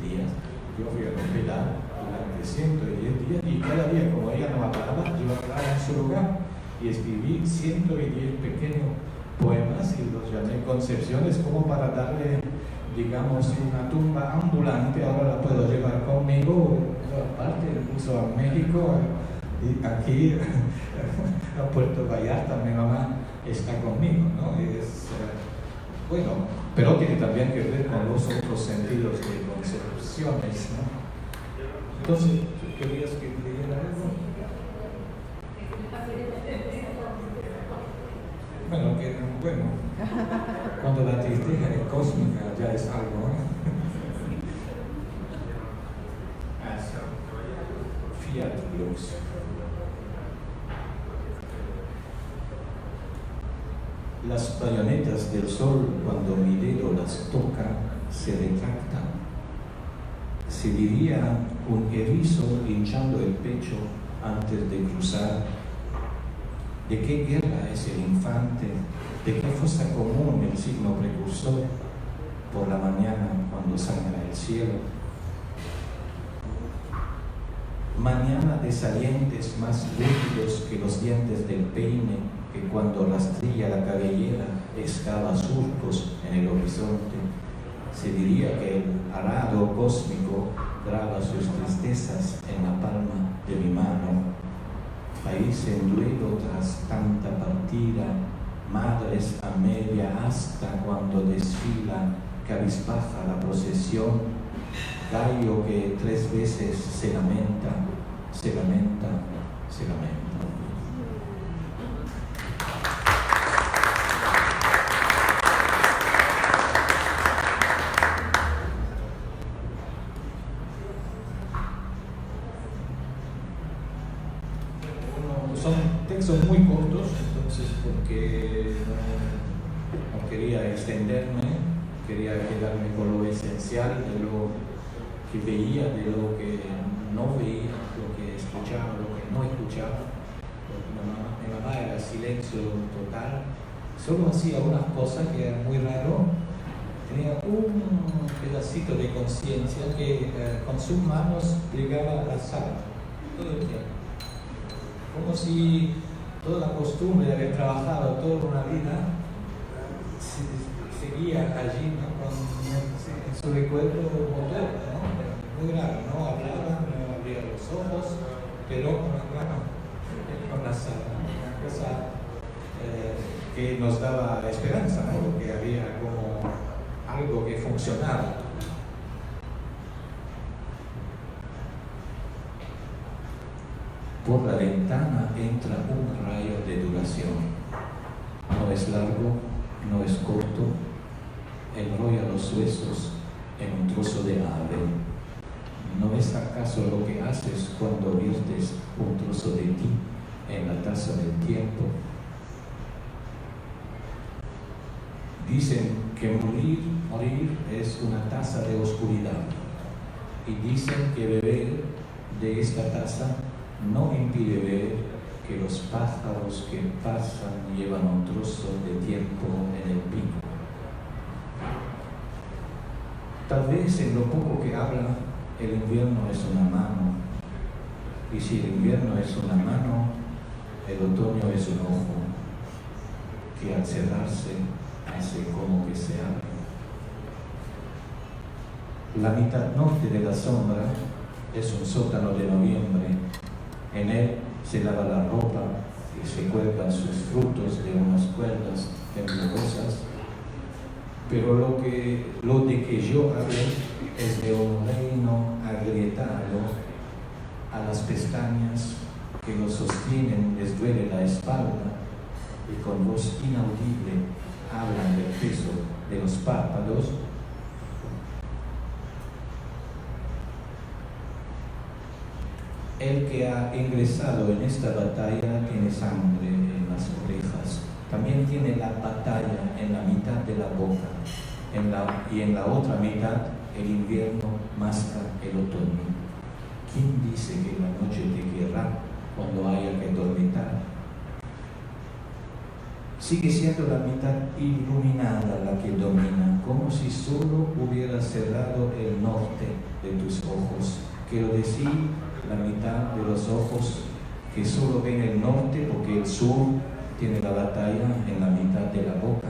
días. Yo fui al hospital durante 110 días y cada día, como ella no hablaba, yo hablaba en su lugar y escribí 110 pequeños poemas y los llamé Concepciones, como para darle, digamos, una tumba ambulante. Ahora la puedo llevar conmigo, aparte, incluso a México, y aquí a Puerto Vallarta. Mi mamá está conmigo, ¿no? Bueno, pero tiene también que ver con los otros sentidos de concepciones, ¿no? Entonces, ¿querías que leyera algo? Bueno, cuando la tristeza es cósmica ya es algo, ¿no? Fiat Lux. Las bayonetas del sol, cuando mi dedo las toca, se retractan. Se diría un erizo hinchando el pecho antes de cruzar. ¿De qué guerra es el infante? ¿De qué fosa común el signo precursor? Por la mañana, cuando sangra el cielo. Mañana de salientes más líquidos que los dientes del peine, que cuando rastrilla la cabellera excava surcos en el horizonte. Se diría que el arado cósmico graba sus tristezas en la palma de mi mano. País en duelo tras tanta partida, madres a media asta cuando desfila cabizbaja la procesión, gallo que 3 veces se lamenta, se lamenta, se lamenta. Son textos muy cortos, entonces porque no quería extenderme, quería quedarme con lo esencial de lo que veía, de lo que no veía, lo que escuchaba, lo que no escuchaba. Mi mamá era silencio total, solo hacía unas cosas que era muy raro. Tenía un pedacito de conciencia que con sus manos llegaba a la sala todo el tiempo. Como si toda la costumbre de haber trabajado toda una vida seguía allí, ¿no? En su recuerdo motor, ¿no? Muy raro, no hablaba, no abría los ojos, pero con la mano con la sala, una cosa que nos daba esperanza, ¿no? Porque había como algo que funcionaba. Por la ventana entra un rayo de duración. No es largo, no es corto, enrolla los huesos en un trozo de ave. ¿No es acaso lo que haces cuando viertes un trozo de ti en la taza del tiempo? Dicen que morir es una taza de oscuridad, y dicen que beber de esta taza no impide ver que los pájaros que pasan llevan un trozo de tiempo en el pico. Tal vez en lo poco que habla, el invierno es una mano, y si el invierno es una mano, el otoño es un ojo, que al cerrarse hace como que se abre. La mitad norte de la sombra es un sótano de noviembre. En él se lava la ropa y se cuelgan sus frutos de unas cuerdas temblorosas. Pero lo de que yo hablo es de un reino agrietado a las pestañas que lo sostienen, les duele la espalda y con voz inaudible hablan del peso de los párpados. El que ha ingresado en esta batalla tiene sangre en las orejas, también tiene la batalla en la mitad de la boca, y en la otra mitad el invierno masca el otoño. ¿Quién dice que la noche te querrá cuando haya que dormitar? Sigue siendo la mitad iluminada la que domina, como si solo hubiera cerrado el norte de tus ojos. Quiero decir, la mitad de los ojos que solo ven el norte porque el sur tiene la batalla en la mitad de la boca.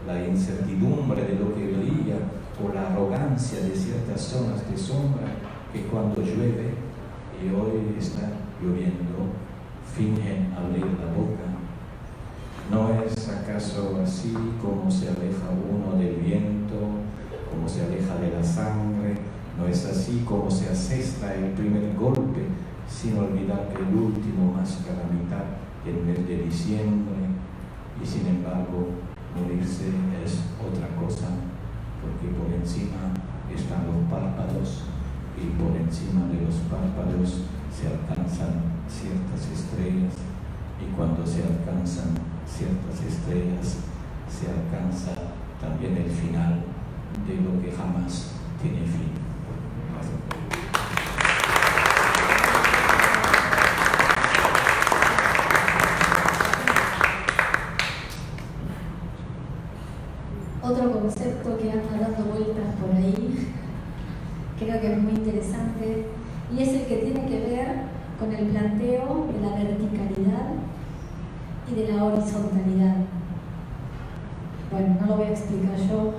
La incertidumbre de lo que brilla o la arrogancia de ciertas zonas de sombra que cuando llueve, y hoy está lloviendo, fingen abrir la boca. ¿No es acaso así como se aleja uno del viento, como se aleja de la sangre? ¿No es así como se asesta el primer golpe, sin olvidar que el último masca la mitad del mes de diciembre? Y sin embargo, morirse es otra cosa, porque por encima están los párpados, y por encima de los párpados se alcanzan ciertas estrellas, y cuando se alcanzan ciertas estrellas, se alcanza también el final de lo que jamás tiene fin. Otro concepto que anda dando vueltas por ahí, creo que es muy interesante, y es el que tiene que ver con el planteo de la verticalidad y de la horizontalidad. Bueno, no lo voy a explicar yo,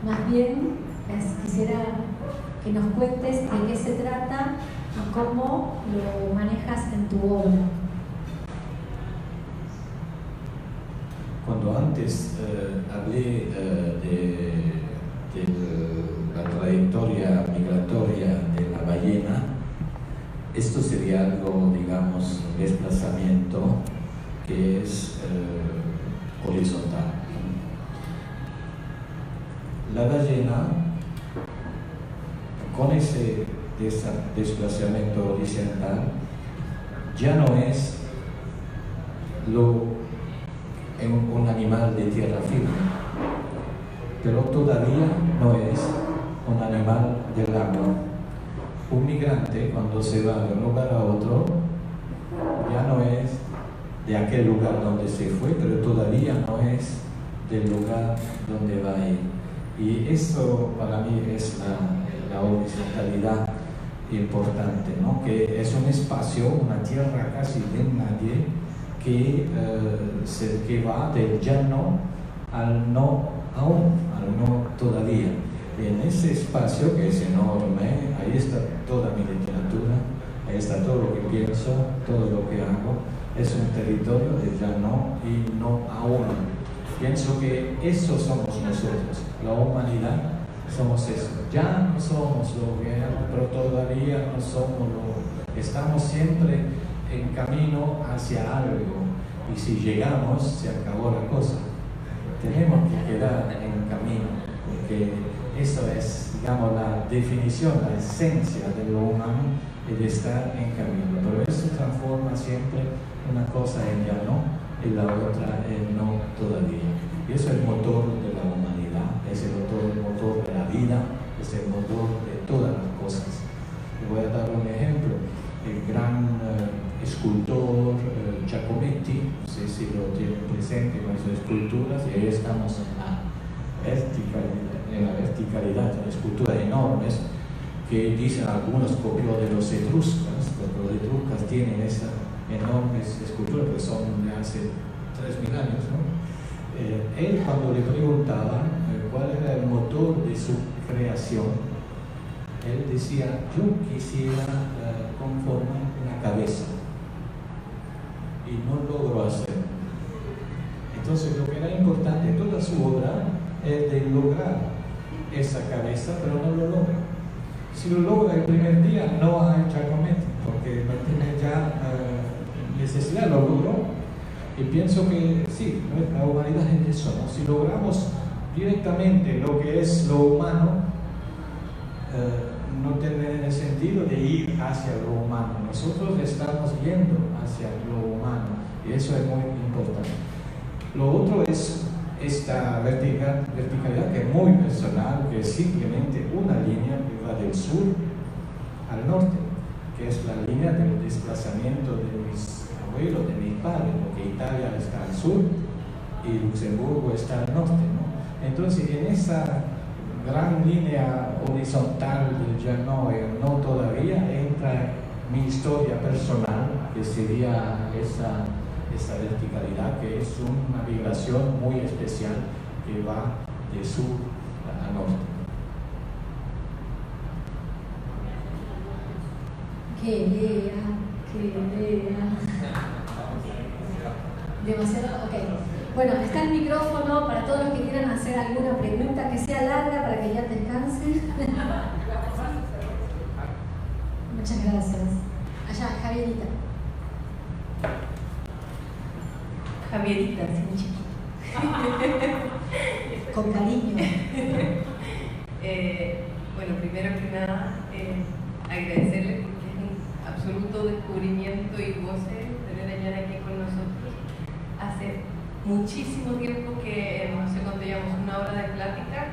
más bien quisiera que nos cuentes de qué se trata y cómo lo manejas en tu obra. Cuando antes hablé de la tradición trayectoria migratoria de la ballena, esto sería algo, digamos, desplazamiento que es horizontal. La ballena, con ese desplazamiento horizontal, ya no es un animal de tierra firme, pero todavía no es un animal del agua. Un migrante, cuando se va de un lugar a otro, ya no es de aquel lugar donde se fue, pero todavía no es del lugar donde va a ir. Y eso para mí es la horizontalidad importante, ¿no? Que es un espacio, una tierra casi de nadie, que va del ya no al no aún, al no todavía. Y en ese espacio, que es enorme, ahí está toda mi literatura, ahí está todo lo que pienso, todo lo que hago. Es un territorio de ya no y no aún. Pienso que eso somos nosotros, la humanidad somos eso. Ya no somos lo que éramos, pero todavía no somos lo. Estamos siempre en camino hacia algo, y si llegamos, se acabó la cosa. Tenemos que quedar en camino, porque eso es, digamos, la definición, la esencia de lo humano, el estar en camino. Pero eso transforma siempre una cosa en ya no y la otra en no todavía. Y eso es el motor de la humanidad, es el motor de la vida, es el motor de todas las cosas. Le voy a dar un ejemplo. El gran escultor Giacometti, no sé si lo tienen presente con sus esculturas, y ahí estamos en la verticalidad, son esculturas enormes que dicen algunos copió de los etruscas, pero los etruscas tienen esas enormes esculturas que son de hace 3.000 años, ¿no? Él, cuando le preguntaban cuál era el motor de su creación, él decía: yo quisiera conformar una cabeza y no logro hacerlo. Entonces lo que era importante en toda su obra es de lograr esa cabeza, pero no lo logra. Si lo logra el primer día, no hay Giacometti, porque no tiene ya necesidad, lo logró. Y pienso que sí, la humanidad es eso, ¿no? Si logramos directamente lo que es lo humano, no tiene sentido de ir hacia lo humano. Nosotros estamos yendo hacia lo humano, y eso es muy importante. Lo otro es esta verticalidad, que es muy personal, que es simplemente una línea que va del sur al norte, que es la línea del desplazamiento de mis abuelos, de mis padres, porque Italia está al sur y Luxemburgo está al norte, ¿no? Entonces, en esa gran línea horizontal del ya no y no todavía entra mi historia personal, que sería esa verticalidad, que es una vibración muy especial que va de sur a norte. Que lea. Demasiado, ok. Bueno, está el micrófono para todos los que quieran hacer alguna pregunta que sea larga para que ya descansen. Muchas gracias. Allá, Javierita. Javierita, sin chiquito. Con cariño. Bueno, primero que nada, agradecerle porque es un absoluto descubrimiento y goce tener a Yana aquí con nosotros. Hace muchísimo tiempo que, no sé cuánto llevamos, una hora de plática,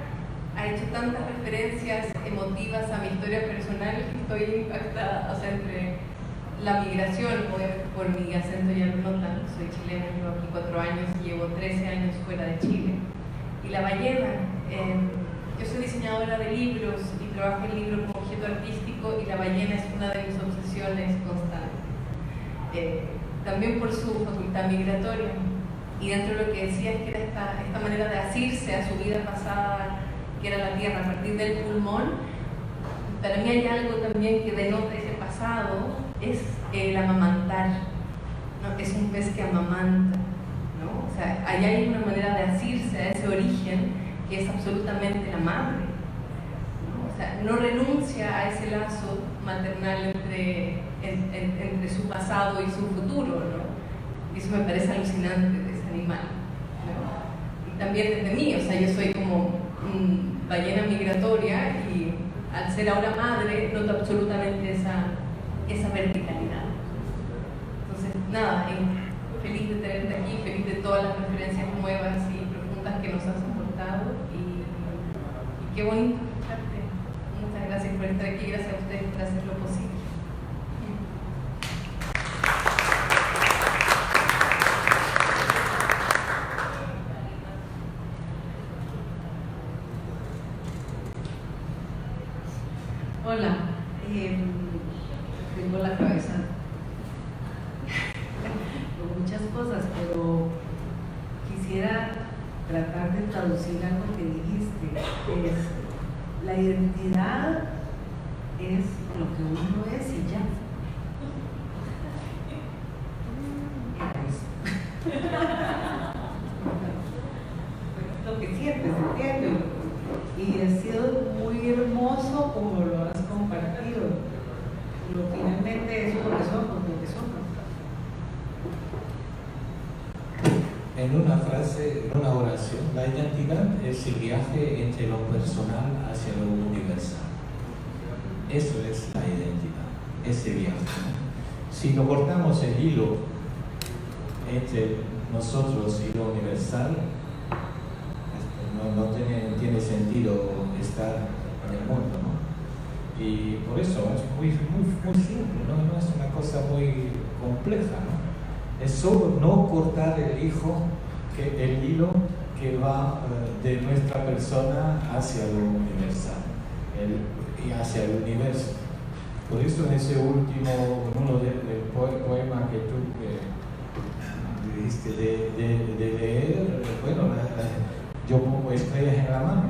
ha hecho tantas referencias emotivas a mi historia personal que estoy impactada. O sea, entre la migración, por mi acento ya lo notan, soy chilena, llevo aquí 4 años y llevo 13 años fuera de Chile. Y la ballena, yo soy diseñadora de libros y trabajo en libros como objeto artístico, y la ballena es una de mis obsesiones constantes. También por su facultad migratoria. Y dentro de lo que decía es que era esta manera de asirse a su vida pasada, que era la tierra, a partir del pulmón. Para mí hay algo también que denota ese pasado, es el amamantar, ¿no? Es un pez que amamanta, ¿no? O sea, ahí hay una manera de asirse a ese origen que es absolutamente la madre, ¿no? O sea, no renuncia a ese lazo maternal entre su pasado y su futuro, ¿no? Y eso me parece alucinante de ese animal, ¿no? Y también desde mí, o sea, yo soy como ballena migratoria y al ser ahora madre noto absolutamente esa verticalidad. Entonces, nada, feliz de tenerte aquí, feliz de todas las referencias nuevas y profundas que nos has aportado y qué bonito escucharte. Muchas gracias por estar aquí, gracias a ustedes por hacer lo posible. Hola, tengo la cabeza con muchas cosas, pero quisiera tratar de traducir algo que dijiste. La identidad es lo que uno es y ya. Es lo que sientes, ¿entiendes? Y ha sido muy hermoso como lo has compartido. Pero finalmente eso es lo que somos, lo que somos. En una frase, en una oración, la identidad es el viaje entre lo personal hacia lo universal. Eso es la identidad, ese viaje. Si no cortamos el hilo entre nosotros y lo universal, no tiene sentido estar en el mundo, ¿no? Y por eso es muy simple, ¿no? No es una cosa muy compleja, ¿no? Es solo no cortar el hilo que va de nuestra persona hacia lo universal y hacia el universo. Por eso en ese último, uno del poema que tú dijiste de leer, bueno, yo pongo estrellas en la mano.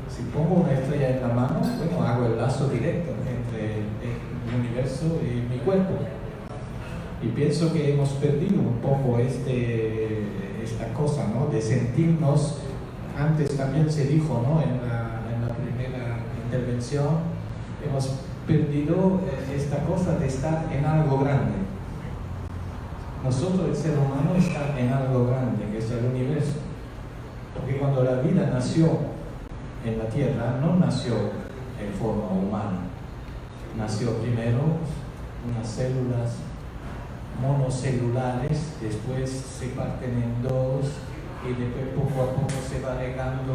Si pongo una estrella en la mano, bueno, hago el lazo directo entre el universo y mi cuerpo. Y pienso que hemos perdido un poco esta cosa, ¿no? De sentirnos, antes también se dijo, ¿no? En la primera intervención, hemos perdido esta cosa de estar en algo grande. Nosotros, el ser humano, está en algo grande, que es el universo. Porque cuando la vida nació en la Tierra, no nació en forma humana. Nació primero unas células monocelulares, después se parten en dos y después poco a poco se va regando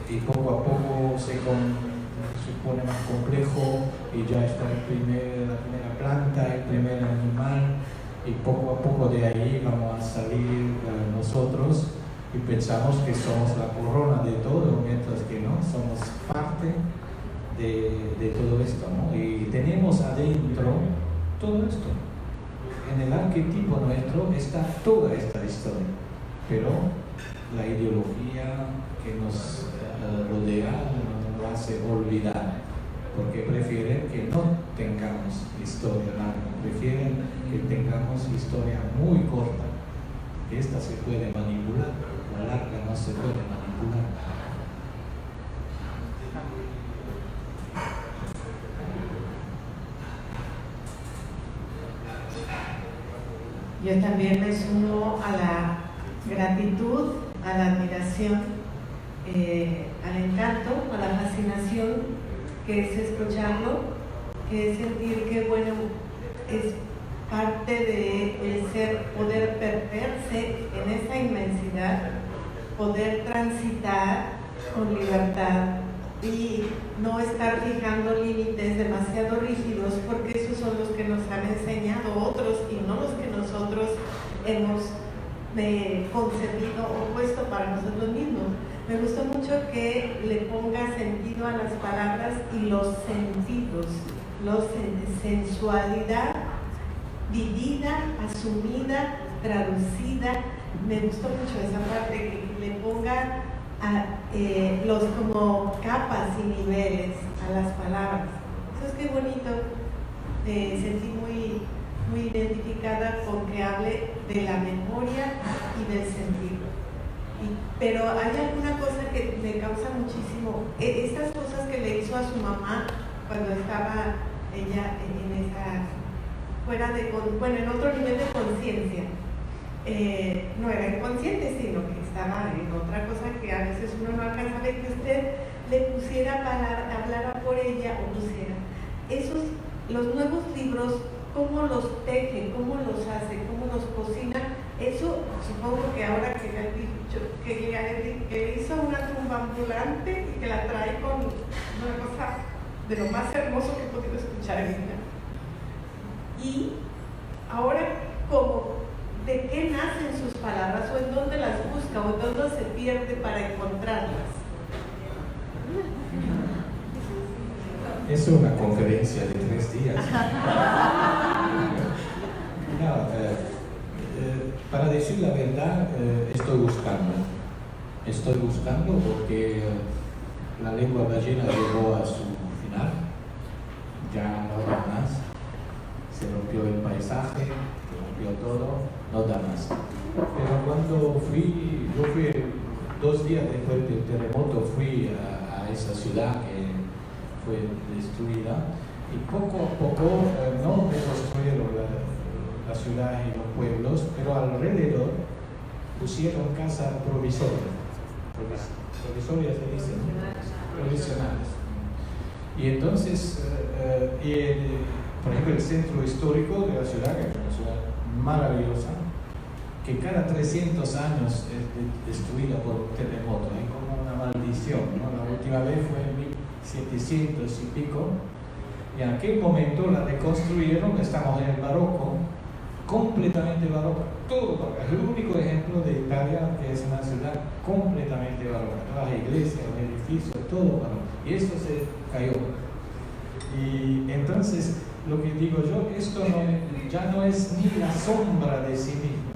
y poco a poco se pone más complejo y ya está la primera planta, el primer animal y poco a poco de ahí vamos a salir nosotros y pensamos que somos la corona de todo, mientras que no, somos parte de todo esto, ¿no? Y tenemos adentro todo esto. En el arquetipo nuestro está toda esta historia, pero la ideología que nos rodea nos hace olvidar, porque prefieren que no tengamos historia larga, prefieren que tengamos historia muy corta, que esta se puede manipular, la larga no se puede manipular. Yo también me sumo a la gratitud, a la admiración, al encanto, a la fascinación, que es escucharlo, que es sentir que, bueno, es parte del ser, poder perderse en esa inmensidad, poder transitar con libertad y no estar fijando límites demasiado rígidos, porque esos son los que nos han enseñado otros y no los que nosotros hemos concebido o puesto para nosotros mismos. Me gustó mucho que le ponga sentido a las palabras y los sentidos, sensualidad vivida, asumida, traducida. Me gustó mucho esa parte, que le ponga los como capas y niveles a las palabras. Eso es que bonito. Me sentí muy identificada con que hable de la memoria y del sentido. Pero hay alguna cosa que me causa muchísimo. Estas cosas a su mamá cuando estaba ella en esa, en otro nivel de conciencia. No era inconsciente, sino que estaba en otra cosa que a veces uno no alcanza a ver, que usted le pusiera hablara por ella o pusiera los nuevos libros, cómo los teje, cómo los hace, cómo los cocina. Eso supongo que ahora que le han dicho que hizo una tumba ambulante y que la trae con una cosa de lo más hermoso que he podido escuchar en ella. Y ahora, como de qué nacen sus palabras, o en dónde las busca, o en dónde se pierde para encontrarlas. Es una conferencia de 3 días. No, para decir la verdad, estoy buscando porque la lengua ballena llegó a su final, ya no da más, se rompió el paisaje, se rompió todo, no da más. Pero cuando yo fui 2 días después del terremoto, fui a esa ciudad que fue destruida, y poco a poco no reconstruyeron la ciudad y los pueblos, pero alrededor pusieron casas provisorias. Provisorias se dicen, provisionales. Y entonces, por ejemplo, el centro histórico de la ciudad, que es una ciudad maravillosa, que cada 300 años es destruida por terremoto, es como una maldición, ¿no? La última vez fue en 1700 y pico, y en aquel momento la reconstruyeron. Estamos en el barroco, completamente barroca, todo barroco. Es el único ejemplo de Italia que es una ciudad completamente barroca, todas las iglesias, los edificios, todo barroco, y esto se cayó. Y entonces, lo que digo yo, esto ya no es ni la sombra de sí mismo.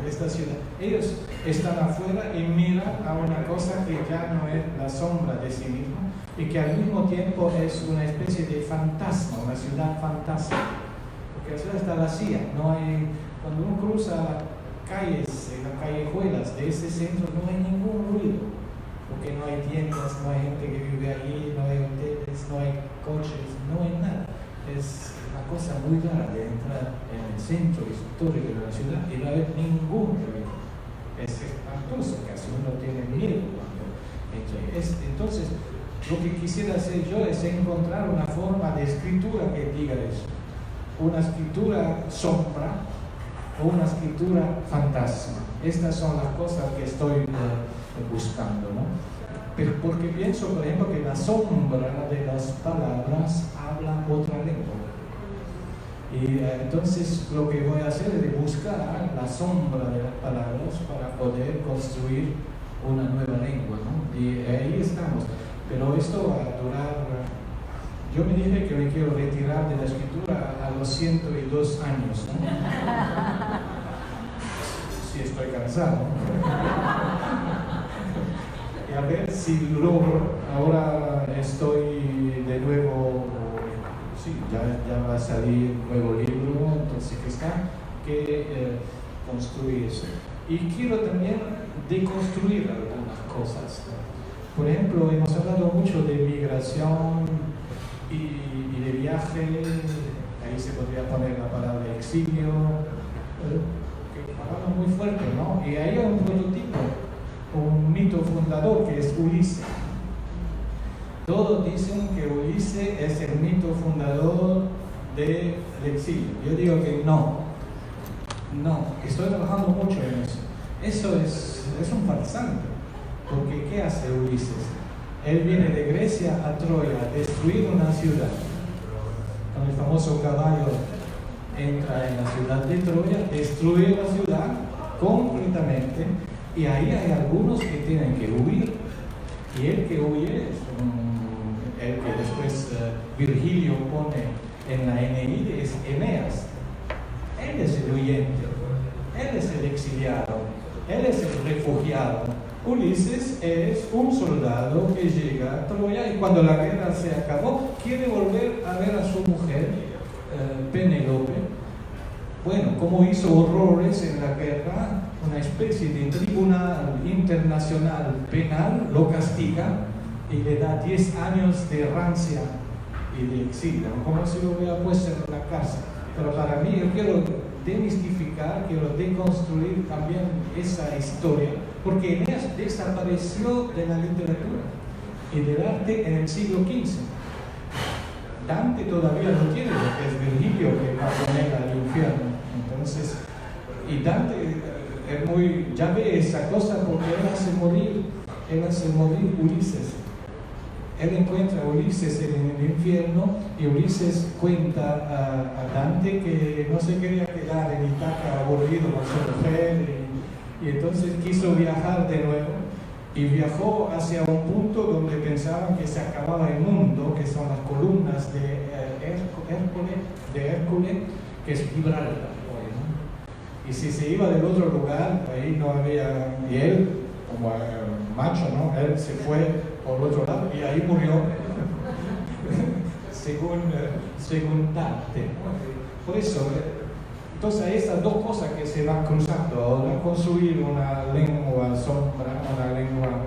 Esta ciudad, ellos están afuera y miran a una cosa que ya no es la sombra de sí mismo, y que al mismo tiempo es una especie de fantasma, una ciudad fantasma, porque la ciudad está vacía, no hay, cuando uno cruza calles, las callejuelas de ese centro, no hay ningún ruido, porque no hay tiendas, no hay gente que vive allí, no hay hoteles, no hay coches, no hay nada. Es una cosa muy rara de entrar en el centro histórico de la ciudad y no haber ningún ruido. Es espantoso, casi uno tiene miedo cuando entra. Entonces, lo que quisiera hacer yo es encontrar una forma de escritura que diga eso. Una escritura sombra o una escritura fantasma. Estas son las cosas que estoy buscando, ¿no? Pero porque pienso, por ejemplo, que la sombra de las palabras habla otra lengua. Y entonces lo que voy a hacer es buscar la sombra de las palabras para poder construir una nueva lengua, ¿no? Y ahí estamos. Pero esto va a durar. Yo me dije que me quiero retirar de la escritura a los 102 años, ¿no? Si estoy cansado. Y a ver si logro. Ahora estoy de nuevo. Sí, ya va a salir un nuevo libro, entonces que construir eso. Y quiero también deconstruir algunas cosas. Por ejemplo, hemos hablado mucho de migración y de viaje. Ahí se podría poner la palabra exilio, que es una palabra muy fuerte, ¿no? Y ahí hay un prototipo, un mito fundador que es Ulises. Todos dicen que Ulises es el mito fundador del exilio. Yo digo que no, estoy trabajando mucho en eso. Eso es un farsante, porque ¿qué hace Ulises? Él viene de Grecia a Troya a destruir una ciudad. Con el famoso caballo entra en la ciudad de Troya, destruye la ciudad completamente, y ahí hay algunos que tienen que huir, y el que huye es el que después Virgilio pone en la Eneida, es Eneas. Él es el huyente, él es el exiliado, él es el refugiado. Ulises es un soldado que llega a Troya y cuando la guerra se acabó quiere volver a ver a su mujer, Penélope. Bueno, como hizo horrores en la guerra, una especie de tribunal internacional penal lo castiga y le da 10 años de rancia y de exilio, como si lo hubiera puesto en la cárcel. Pero para mí, yo quiero demistificar, quiero deconstruir también esa historia, porque Eneas desapareció de la literatura y del arte en el siglo XV. Dante todavía no tiene lo que es Virgilio, que va con él al infierno. Entonces, y Dante ya ve esa cosa porque él hace morir Ulises. Él encuentra a Ulises en el infierno y Ulises cuenta a Dante que no se quería quedar en Ítaca aburrido con su mujer y entonces quiso viajar de nuevo y viajó hacia un punto donde pensaban que se acababa el mundo, que son las columnas de Hércules, que es Gibraltar hoy, ¿no? Y si se iba del otro lugar, ahí no había, y él, como macho, ¿no? Él se fue por otro lado y ahí murió, según Dante. Por eso, entonces hay estas dos cosas que se van cruzando. Ahora construir una lengua sombra, una lengua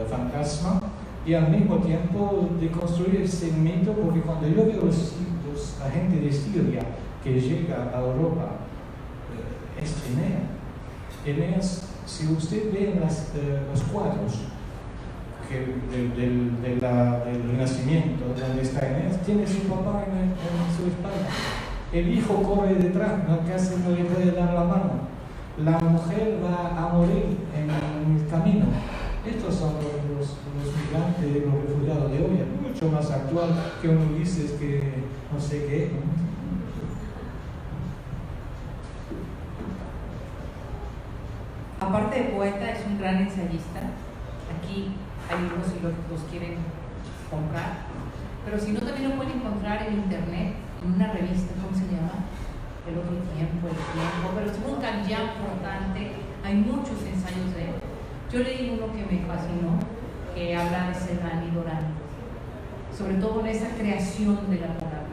fantasma, y al mismo tiempo de construir ese mito, porque cuando yo veo la gente de Siria que llega a Europa, es Eneas. Si usted ve los cuadros del Renacimiento, donde está Eneas, tiene su papá en su espalda. El hijo corre detrás, casi no le puede dar la mano. La mujer va a morir en el camino. Estos son los migrantes, los refugiados de hoy, mucho más actual que un Ulises que no sé qué, ¿no? Aparte de poeta, es un gran ensayista. Aquí hay libros si los quieren comprar. Pero si no, también lo pueden encontrar en internet, en una revista, ¿cómo se llama? El Otro Tiempo, El Tiempo. Pero es un canján importante. Hay muchos ensayos de él. Yo leí uno que me fascinó, que habla de Celan y Dorán. Sobre todo en esa creación de la palabra,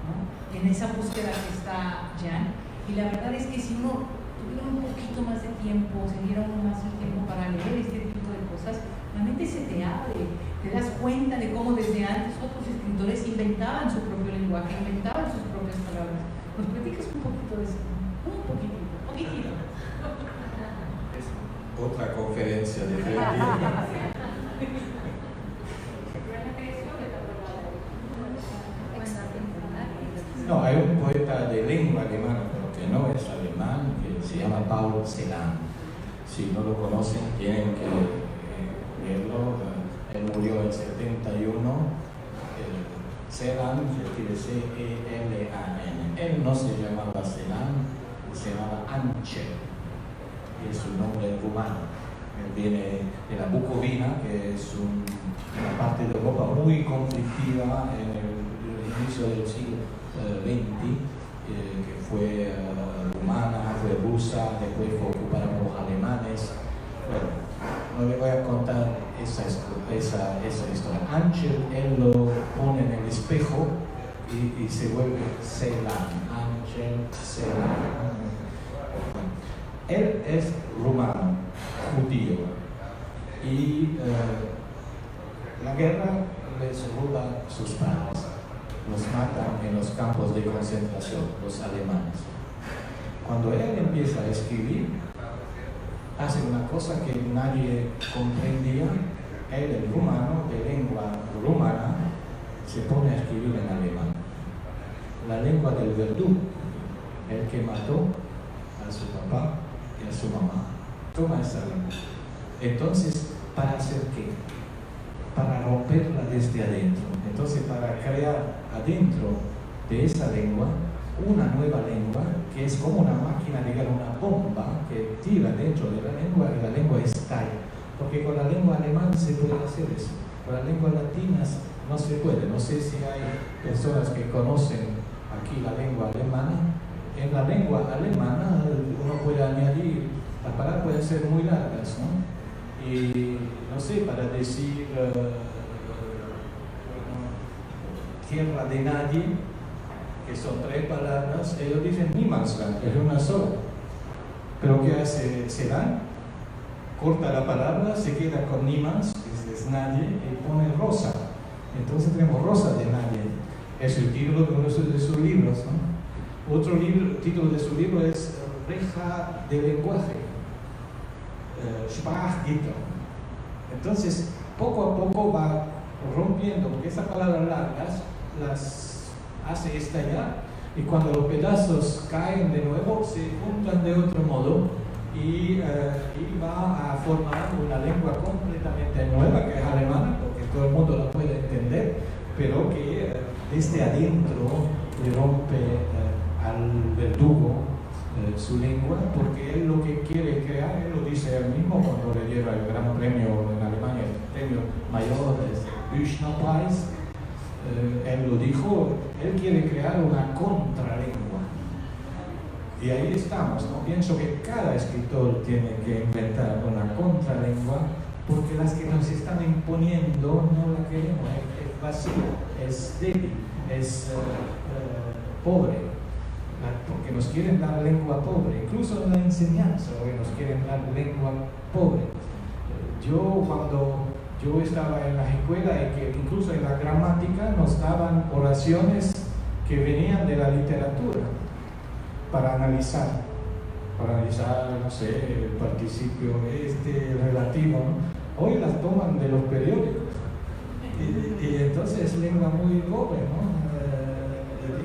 ¿no? En esa búsqueda que está Jan. Y la verdad es que si uno tuviera un poquito más de tiempo, se diera uno más de tiempo para leer este tipo de cosas, la mente se te abre, te das cuenta de cómo desde antes otros escritores inventaban su propio lenguaje, inventaban sus propias palabras. ¿Nos platicas un poquito de eso? Un poquitito. Es otra conferencia de No, hay un poeta de lengua alemana, pero que no es alemán, que se llama Paul Celan. Si no lo conocen, tienen que leerlo. Él murió en 71. Celan se escribe C-E-L-A-N. Él no se llamaba Celan, se llamaba Anchel, y es un nombre rumano. Él viene de la Bucovina, que es una parte de Europa muy conflictiva en el inicio del siglo XX, que fue rumana, fue rusa, después fue ocupada por los alemanes. Bueno, no le voy a contar esa historia. Anchel, él lo pone en el espejo y se vuelve Celan. Anchel Celan. Él es rumano, judío, y la guerra les roba sus padres. Los matan en los campos de concentración, los alemanes. Cuando él empieza a escribir, hace una cosa que nadie comprendía. Él, el rumano, de lengua rumana, se pone a escribir en alemán. La lengua del verdugo, el que mató a su papá y a su mamá. Toma esa lengua. Entonces, ¿para hacer qué? Para romperla desde adentro. Entonces, para crear adentro de esa lengua una nueva lengua que es como una máquina, digamos, una bomba que tira dentro de la lengua y la lengua estalla. Porque con la lengua alemana se puede hacer eso. Con la lengua latina no se puede. No sé si hay personas que conocen aquí la lengua alemana. En la lengua alemana uno puede añadir, las palabras pueden ser muy largas, ¿no? Y no sé, para decir tierra de nadie, que son 3 palabras, ellos dicen Niemandsland, es una sola. Pero ¿qué hace Celan? corta la palabra, se queda con ni más, es nadie, y pone rosa. Entonces tenemos rosa de nadie. Es el título de uno de sus libros, ¿no? Otro título de su libro es Reja de lenguaje, Sprachgitter. Entonces, poco a poco va rompiendo, porque esas palabras largas las hace estallar, y cuando los pedazos caen de nuevo, se juntan de otro modo, y va a formar una lengua completamente nueva, que es alemana, porque todo el mundo la puede entender, pero que desde adentro le rompe al verdugo su lengua, porque él lo que quiere crear, él lo dice él mismo cuando le lleva el gran premio en Alemania, el premio mayor del Büchnerpreis, él lo dijo, él quiere crear una contralengua. Y ahí estamos, ¿no? Pienso que cada escritor tiene que inventar una contralengua, porque las que nos están imponiendo no la queremos, es vacía, es débil, es pobre. Porque nos quieren dar lengua pobre, incluso en la enseñanza hoy nos quieren dar lengua pobre. Cuando yo estaba en la escuela, y que incluso en la gramática nos daban oraciones que venían de la literatura para analizar, no sé, el participio relativo, ¿no? Hoy las toman de los periódicos, y entonces es lengua muy pobre, ¿no?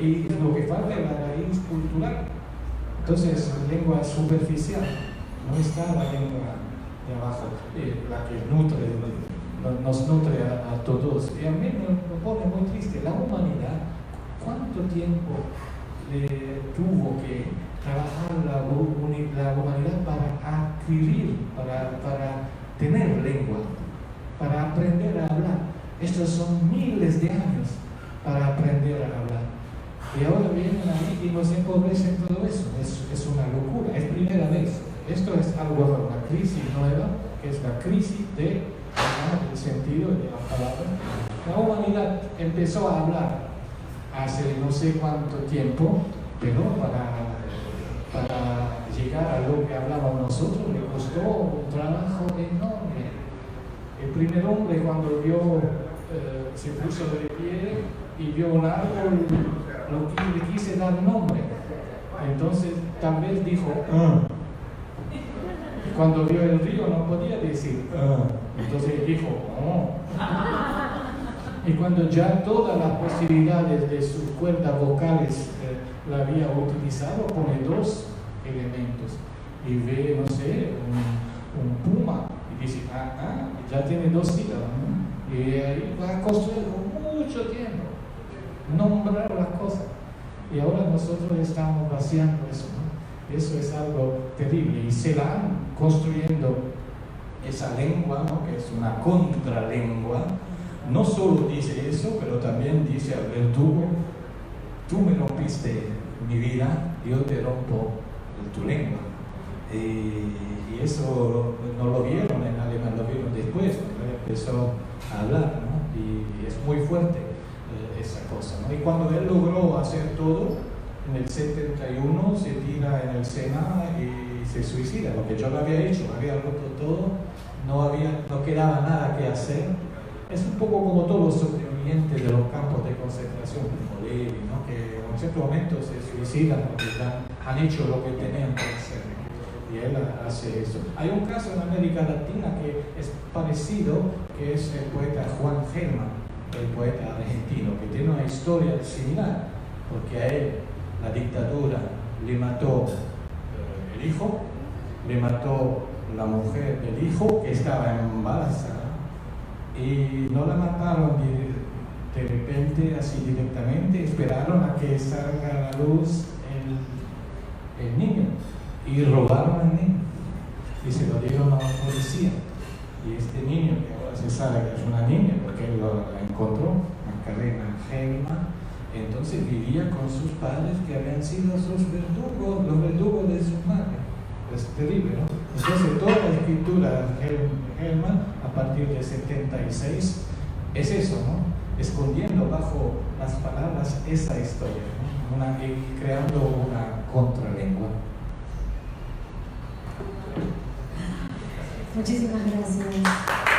Y lo que falta es la raíz cultural. Entonces, lengua superficial, no está la lengua de abajo, la que nos nutre a todos. Y a mí me pone muy triste. La humanidad, ¿cuánto tiempo tuvo que trabajar la humanidad para adquirir, para tener lengua, para aprender a hablar? Estos son miles de años para aprender a hablar. Y ahora vienen ahí y nos empobrecen todo eso. Es una locura, es primera vez. Esto es algo nuevo, una crisis nueva, que es la crisis del sentido de la palabra. La humanidad empezó a hablar hace no sé cuánto tiempo, pero para llegar a lo que hablábamos nosotros le costó un trabajo enorme. El primer hombre, cuando se puso de pie y vio un árbol, le quise dar nombre. Entonces tal vez dijo y cuando vio el río no podía decir entonces dijo y cuando ya todas las posibilidades de sus cuerdas vocales la había utilizado, pone dos elementos y ve, no sé, un puma y dice ya tiene dos sílabas, ¿no? Y ahí va a construir mucho tiempo nombrar las cosas, y ahora nosotros estamos vaciando eso, ¿no? Eso es algo terrible, y se la han construyendo esa lengua, ¿no? Que es una contralengua. No solo dice eso, pero también dice al verdugo: tú me rompiste mi vida, yo te rompo tu lengua. Y eso no lo vieron en alemán, lo vieron después, cuando empezó a hablar, ¿no? Y es muy fuerte esa cosa, ¿no? Y cuando él logró hacer todo, en el 71 se tira en el Sena y se suicida, porque yo lo había hecho, había roto todo, no quedaba nada que hacer. Es un poco como todos los sobrevivientes de los campos de concentración, como Levi, ¿no? Que en cierto momento se suicidan porque ya han hecho lo que tenían que hacer, y él hace eso. Hay un caso en América Latina que es parecido, que es el poeta Juan Gelman, el poeta argentino, que tiene una historia similar, porque a él la dictadura le mató el hijo, le mató la mujer del hijo, que estaba embarazada, y no la mataron de repente, así directamente, esperaron a que salga a la luz el niño, y robaron al niño, y se lo dieron a la policía. Y este niño, que ahora se sabe que es una niña, porque él la encontró, Macarena Gelman, entonces vivía con sus padres que habían sido sus verdugos, los verdugos de su madre. Es terrible, ¿no? Entonces toda la escritura de Gelman, a partir de 76, es eso, ¿no? Escondiendo bajo las palabras esa historia, ¿no? Y creando una contralengua. Muchísimas gracias.